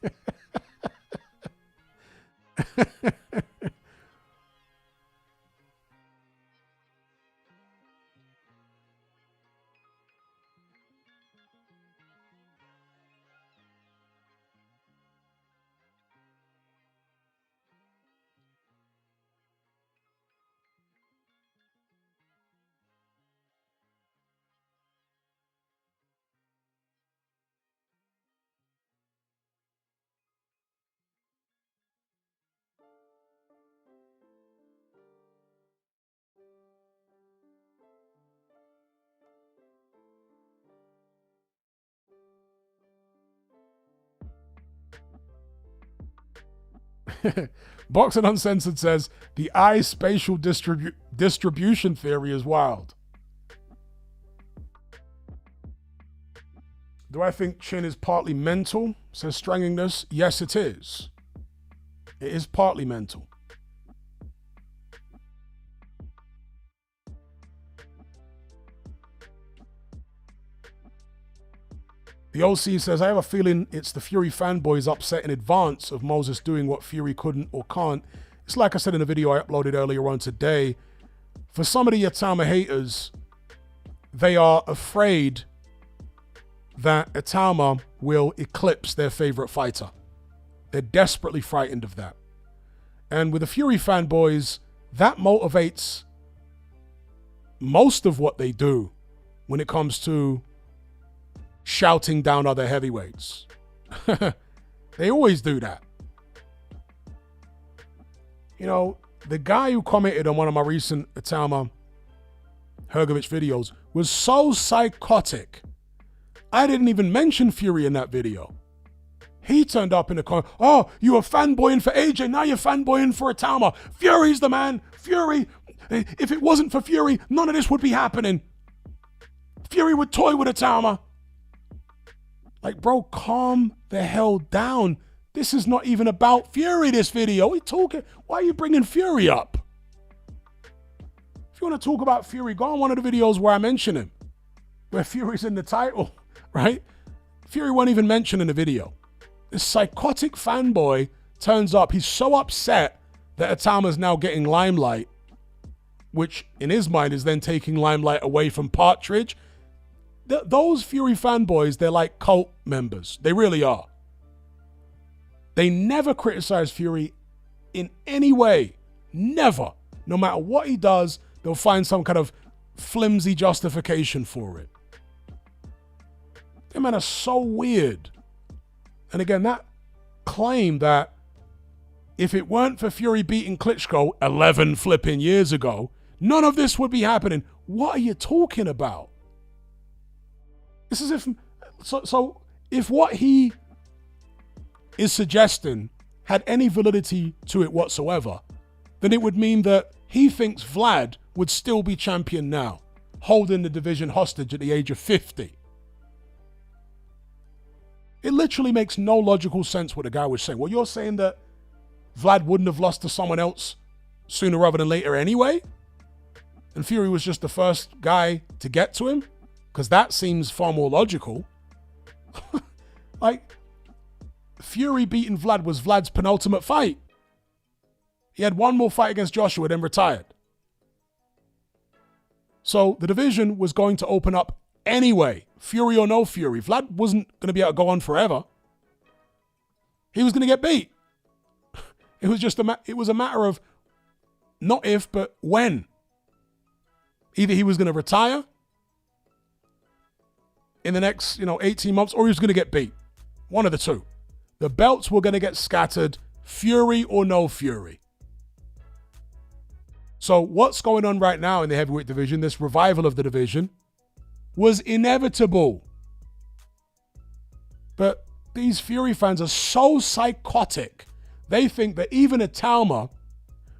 Boxing Uncensored says, the eye spatial distribution theory is wild. Do I think chin is partly mental? Says Strangingness. Yes, it is. It is partly mental. The OC says, I have a feeling it's the Fury fanboys upset in advance of Moses doing what Fury couldn't or can't. It's like I said in a video I uploaded earlier on today. For some of the Itauma haters, they are afraid that Itauma will eclipse their favorite fighter. They're desperately frightened of that. And with the Fury fanboys, that motivates most of what they do when it comes to shouting down other heavyweights. They always do that. You know, the guy who commented on one of my recent Itauma Hrgovic videos was so psychotic. I didn't even mention Fury in that video. He turned up in the comment, oh, you were fanboying for AJ, now you're fanboying for Itauma. Fury's the man. Fury. If it wasn't for Fury, none of this would be happening. Fury would toy with Itauma. Like, bro, calm the hell down. This is not even about Fury, this video. Why are you bringing Fury up? If you want to talk about Fury, go on one of the videos where I mention him, where Fury's in the title, right? Fury won't even mention in the video. This psychotic fanboy turns up. He's so upset that Itauma's now getting limelight, which in his mind is then taking limelight away from Partridge. those Fury fanboys, they're like cult members. They really are. They never criticize Fury in any way. Never. No matter what he does, they'll find some kind of flimsy justification for it. Them men are so weird. And again, that claim that if it weren't for Fury beating Klitschko 11 flipping years ago, none of this would be happening. What are you talking about? It's as if, so if what he is suggesting had any validity to it whatsoever, then it would mean that he thinks Vlad would still be champion now, holding the division hostage at the age of 50. It literally makes no logical sense what the guy was saying. Well, you're saying that Vlad wouldn't have lost to someone else sooner rather than later anyway? And Fury was just the first guy to get to him? Because that seems far more logical. Like, Fury beating Vlad was Vlad's penultimate fight. He had one more fight against Joshua, then retired. So the division was going to open up anyway, Fury or no Fury. Vlad wasn't going to be able to go on forever. He was going to get beat. It was just it was a matter of not if, but when. Either he was going to retire in the next, 18 months, or he was going to get beat. One of the two. The belts were going to get scattered, Fury or no Fury. So what's going on right now in the heavyweight division, this revival of the division, was inevitable. But these Fury fans are so psychotic. They think that even a Talma,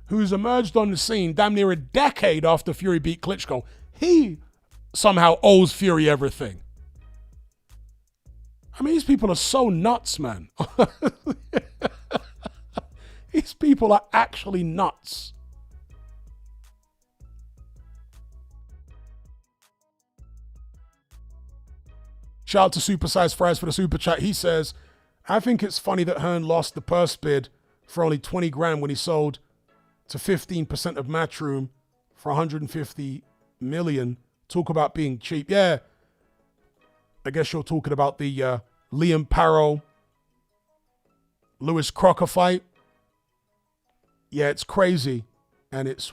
who's emerged on the scene damn near a decade after Fury beat Klitschko, he somehow owes Fury everything. I mean, these people are so nuts, man. These people are actually nuts. Shout out to Supersized Fries for the super chat. He says, I think it's funny that Hearn lost the purse bid for only 20 grand when he sold to 15% of Matchroom for 150 million. Talk about being cheap. Yeah. I guess you're talking about the Liam Parrow, Lewis Crocker fight. Yeah, it's crazy. And it's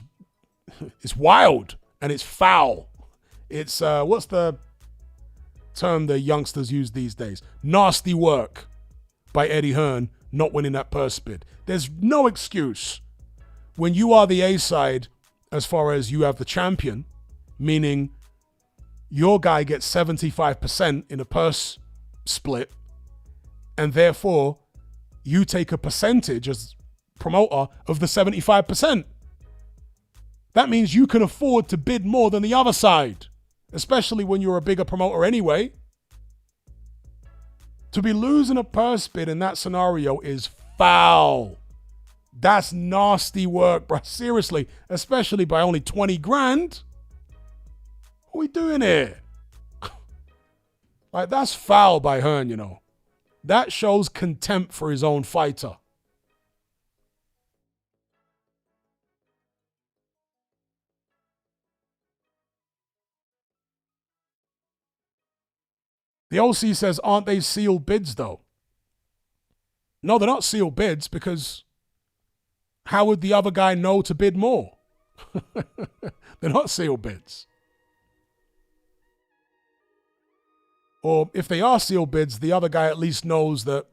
wild. And it's foul. It's, what's the term the youngsters use these days? Nasty work by Eddie Hearn not winning that purse bid. There's no excuse when you are the A-side as far as you have the champion, meaning your guy gets 75% in a purse split, and therefore you take a percentage as promoter of the 75%. That means you can afford to bid more than the other side, especially when you're a bigger promoter anyway. To be losing a purse bid in that scenario is foul. That's nasty work, bro. Seriously, especially by only 20 grand. What are we doing here? Like, that's foul by Hearn, That shows contempt for his own fighter. The OC says, aren't they sealed bids, though? No, they're not sealed bids, because how would the other guy know to bid more? They're not sealed bids. Or if they are sealed bids, the other guy at least knows that,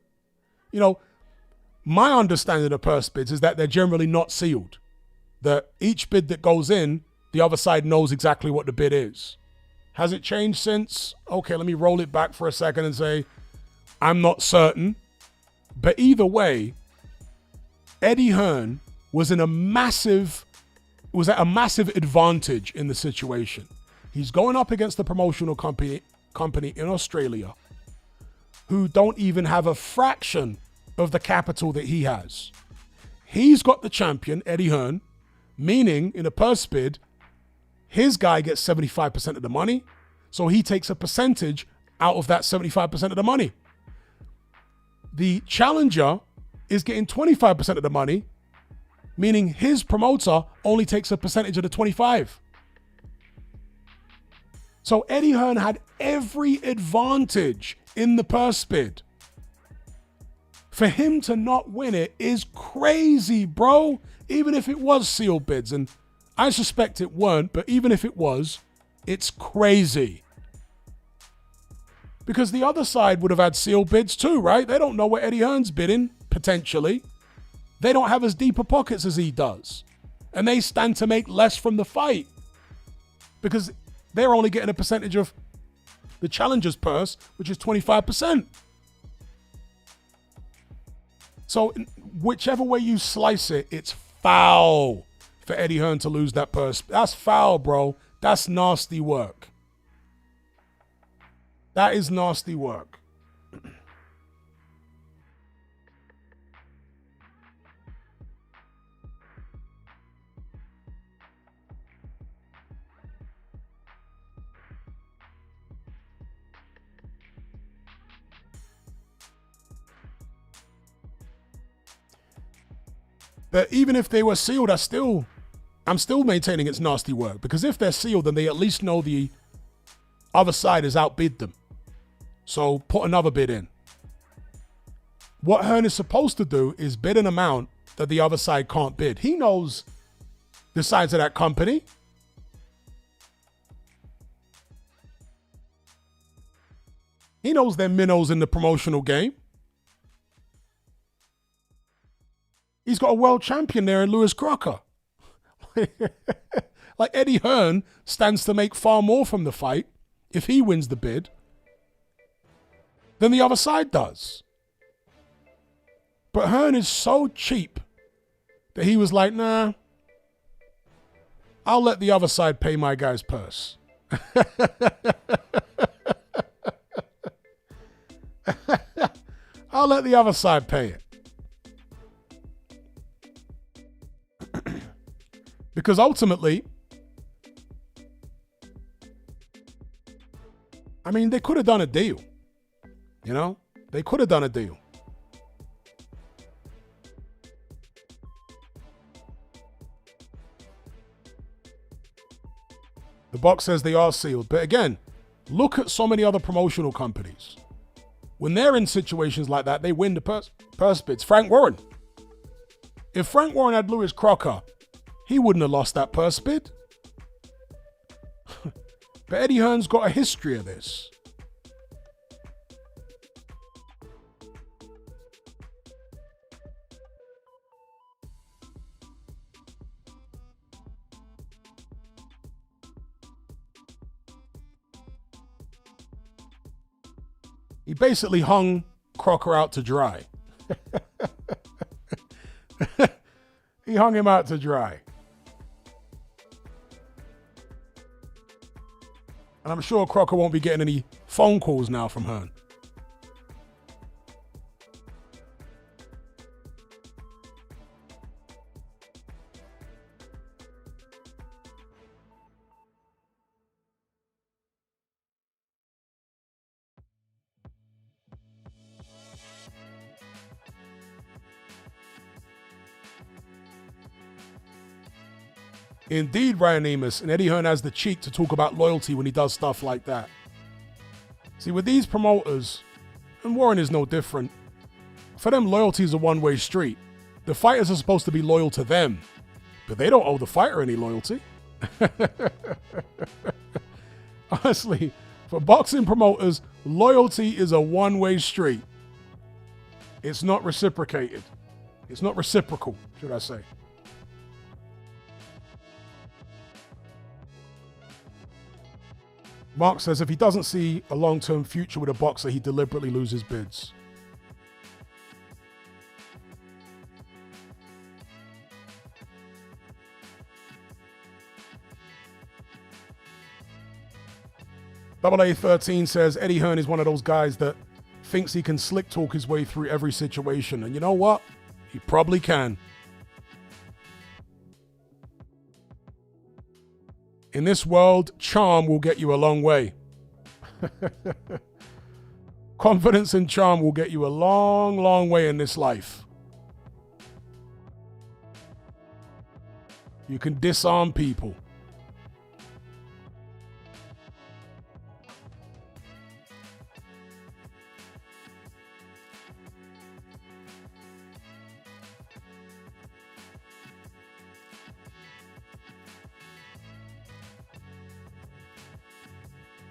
my understanding of purse bids is that they're generally not sealed. That each bid that goes in, the other side knows exactly what the bid is. Has it changed since? Okay, let me roll it back for a second and say, I'm not certain. But either way, Eddie Hearn was at a massive advantage in the situation. He's going up against the promotional company in Australia who don't even have a fraction of the capital that he has. He's got the champion, Eddie Hearn, meaning in a purse bid, his guy gets 75% of the money, so he takes a percentage out of that 75% of the money. The challenger is getting 25% of the money, meaning his promoter only takes a percentage of the 25. So Eddie Hearn had every advantage in the purse bid. For him to not win it is crazy, bro. Even if it was sealed bids, and I suspect it weren't, but even if it was, it's crazy. Because the other side would have had sealed bids too, right? They don't know what Eddie Hearn's bidding, potentially. They don't have as deep a pockets as he does. And they stand to make less from the fight. Because they're only getting a percentage of the challenger's purse, which is 25%. So whichever way you slice it, it's foul for Eddie Hearn to lose that purse. That's foul, bro. That's nasty work. That is nasty work. But even if they were sealed, I'm still maintaining it's nasty work. Because if they're sealed, then they at least know the other side has outbid them. So put another bid in. What Hearn is supposed to do is bid an amount that the other side can't bid. He knows the size of that company. He knows they're minnows in the promotional game. He's got a world champion there in Lewis Crocker. Like Eddie Hearn stands to make far more from the fight if he wins the bid than the other side does. But Hearn is so cheap that he was like, nah, I'll let the other side pay my guy's purse. I'll let the other side pay it. Because ultimately, I mean, they could have done a deal. You know, they could have done a deal. The box says they are sealed. But again, look at so many other promotional companies. When they're in situations like that, they win the purse bids. Frank Warren. If Frank Warren had Lewis Crocker, he wouldn't have lost that purse bid. But Eddie Hearn's got a history of this. He basically hung Crocker out to dry. He hung him out to dry. And I'm sure Crocker won't be getting any phone calls now from Hearn. Indeed, Ryan Amos, and Eddie Hearn has the cheek to talk about loyalty when he does stuff like that. See, with these promoters, and Warren is no different, for them, loyalty is a one-way street. The fighters are supposed to be loyal to them, but they don't owe the fighter any loyalty. Honestly, for boxing promoters, loyalty is a one-way street. It's not reciprocated. It's not reciprocal, should I say. Mark says if he doesn't see a long-term future with a boxer, he deliberately loses bids. AA13 says Eddie Hearn is one of those guys that thinks he can slick talk his way through every situation. And you know what? He probably can. In this world, charm will get you a long way. Confidence and charm will get you a long, long way in this life. You can disarm people.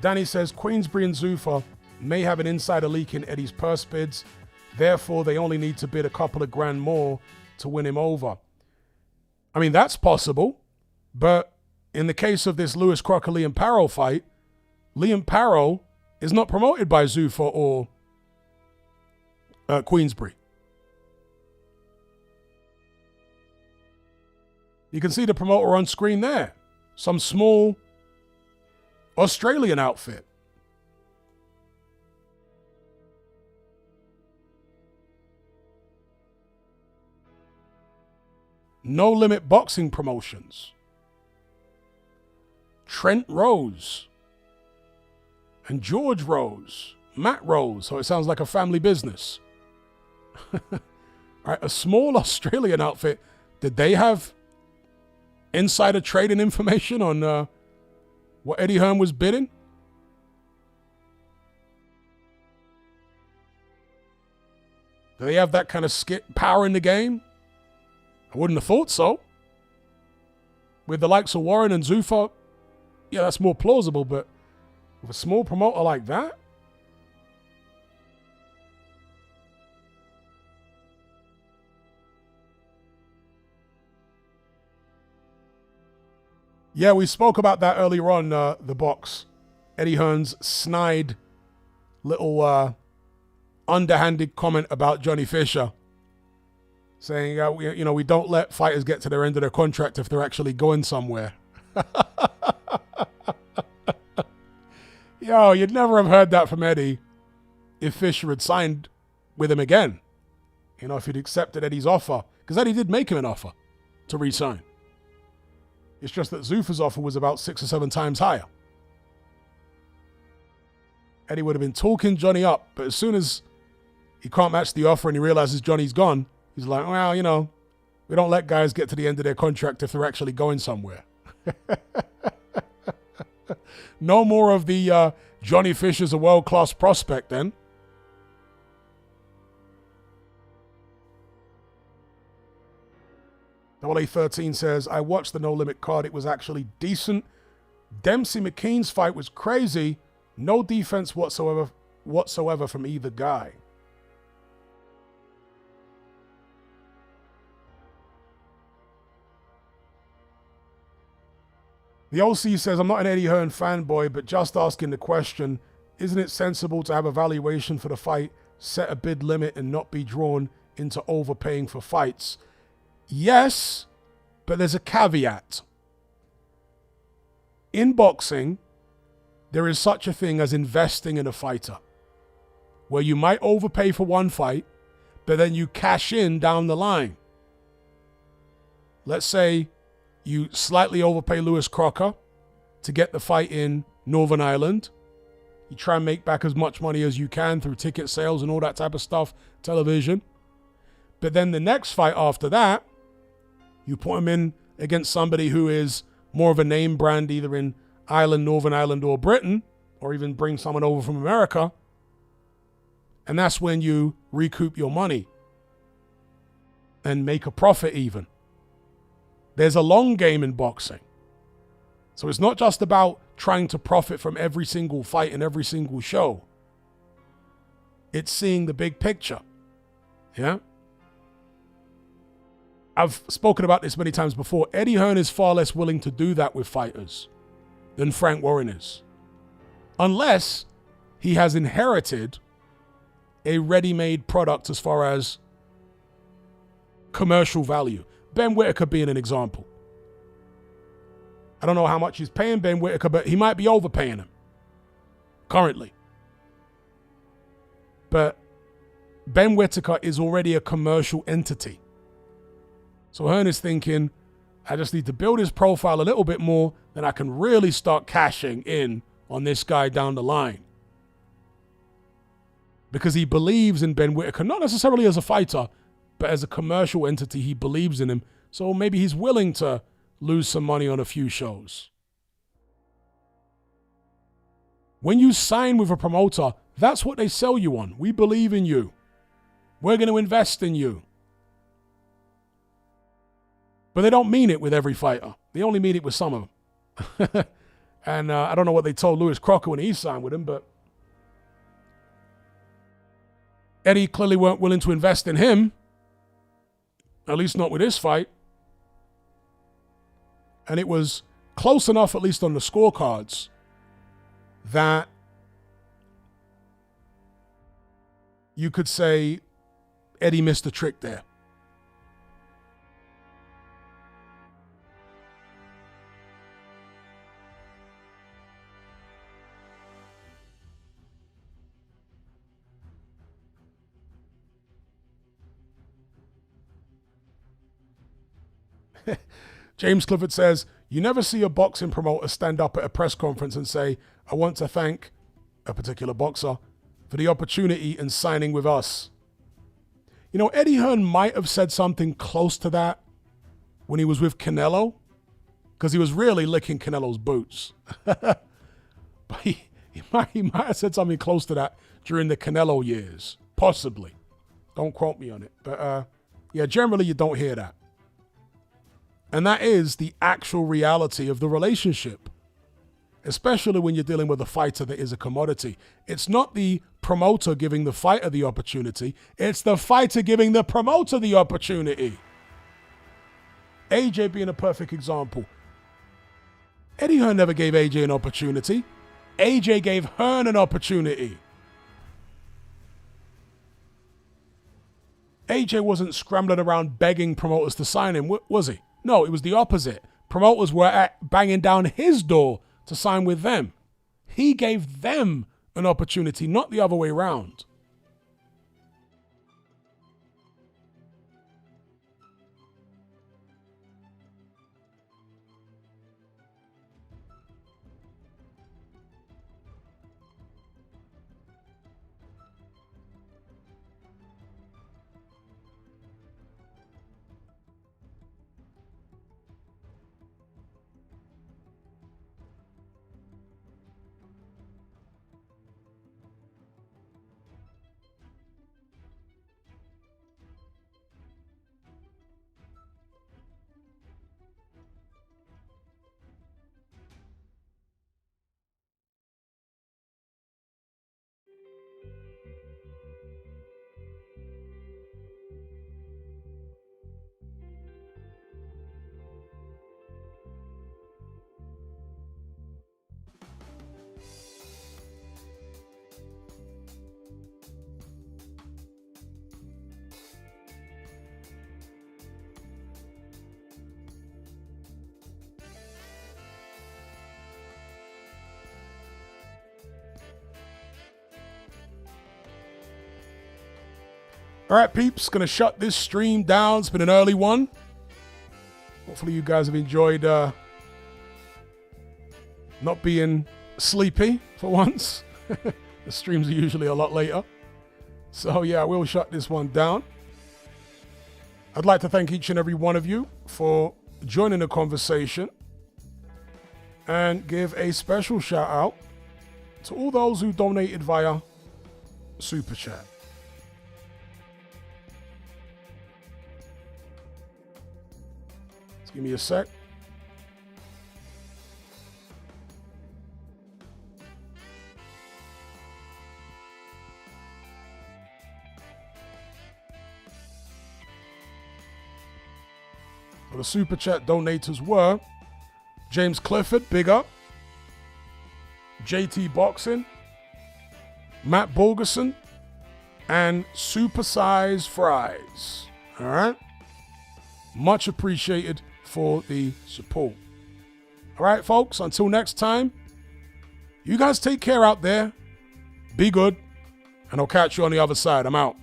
Danny says Queensberry and Zuffa may have an insider leak in Eddie's purse bids. Therefore, they only need to bid a couple of grand more to win him over. I mean, that's possible. But in the case of this Lewis Crocker-Liam Parrow fight, Liam Parrow is not promoted by Zuffa or Queensberry. You can see the promoter on screen there. Some small Australian outfit. No Limit Boxing Promotions. Trent Rose. And George Rose. Matt Rose. So it sounds like a family business. Right, a small Australian outfit. Did they have insider trading information on what Eddie Hearn was bidding? Do they have that kind of power in the game? I wouldn't have thought so. With the likes of Warren and Zuffa, yeah, that's more plausible, but with a small promoter like that? Yeah, we spoke about that earlier on, the box. Eddie Hearn's snide little underhanded comment about Johnny Fisher. Saying, we don't let fighters get to their end of their contract if they're actually going somewhere. Yo, you'd never have heard that from Eddie if Fisher had signed with him again. You know, if he'd accepted Eddie's offer. Because Eddie did make him an offer to re-sign. It's just that Zuffa's offer was about 6 or 7 times higher. Eddie would have been talking Johnny up, but as soon as he can't match the offer and he realizes Johnny's gone, he's like, well, we don't let guys get to the end of their contract if they're actually going somewhere. No more of the Johnny Fisher's a world-class prospect then. AA13 says, I watched the No Limit card. It was actually decent. Dempsey McKean's fight was crazy. No defense whatsoever from either guy. The OC says, I'm not an Eddie Hearn fanboy, but just asking the question, isn't it sensible to have a valuation for the fight, set a bid limit, and not be drawn into overpaying for fights? Yes, but there's a caveat. In boxing, there is such a thing as investing in a fighter, where you might overpay for one fight, but then you cash in down the line. Let's say you slightly overpay Lewis Crocker to get the fight in Northern Ireland. You try and make back as much money as you can through ticket sales and all that type of stuff, television. But then the next fight after that, you put him in against somebody who is more of a name brand, either in Ireland, Northern Ireland, or Britain, or even bring someone over from America. And that's when you recoup your money and make a profit even. There's a long game in boxing. So it's not just about trying to profit from every single fight and every single show. It's seeing the big picture. Yeah? I've spoken about this many times before. Eddie Hearn is far less willing to do that with fighters than Frank Warren is. Unless he has inherited a ready-made product as far as commercial value. Ben Whittaker being an example. I don't know how much he's paying Ben Whittaker, but he might be overpaying him currently. But Ben Whittaker is already a commercial entity. So Hearn is thinking, I just need to build his profile a little bit more, then I can really start cashing in on this guy down the line. Because he believes in Ben Whittaker, not necessarily as a fighter, but as a commercial entity, he believes in him. So maybe he's willing to lose some money on a few shows. When you sign with a promoter, that's what they sell you on. We believe in you. We're going to invest in you. But they don't mean it with every fighter. They only mean it with some of them. And I don't know what they told Lewis Crocker when he signed with him, but Eddie clearly weren't willing to invest in him, at least not with this fight. And it was close enough, at least on the scorecards, that you could say Eddie missed a trick there. James Clifford says, you never see a boxing promoter stand up at a press conference and say, I want to thank a particular boxer for the opportunity and signing with us. You know, Eddie Hearn might have said something close to that when he was with Canelo, because he was really licking Canelo's boots. But he might have said something close to that during the Canelo years, possibly. Don't quote me on it. But yeah, generally you don't hear that. And that is the actual reality of the relationship, especially when you're dealing with a fighter that is a commodity. It's not the promoter giving the fighter the opportunity. It's the fighter giving the promoter the opportunity. AJ being a perfect example. Eddie Hearn never gave AJ an opportunity. AJ gave Hearn an opportunity. AJ wasn't scrambling around begging promoters to sign him, was he? No, it was the opposite. Promoters were banging down his door to sign with them. He gave them an opportunity, not the other way around. All right, peeps, going to shut this stream down. It's been an early one. Hopefully you guys have enjoyed not being sleepy for once. The streams are usually a lot later. So yeah, we'll shut this one down. I'd like to thank each and every one of you for joining the conversation and give a special shout out to all those who donated via Super Chat. Give me a sec. So the Super Chat donators were James Clifford, big up. JT Boxing, Matt Borgerson, and Supersize Fries. All right? Much appreciated for the support. All right, folks, until next time, you guys take care out there. Be good, and I'll catch you on the other side. I'm out.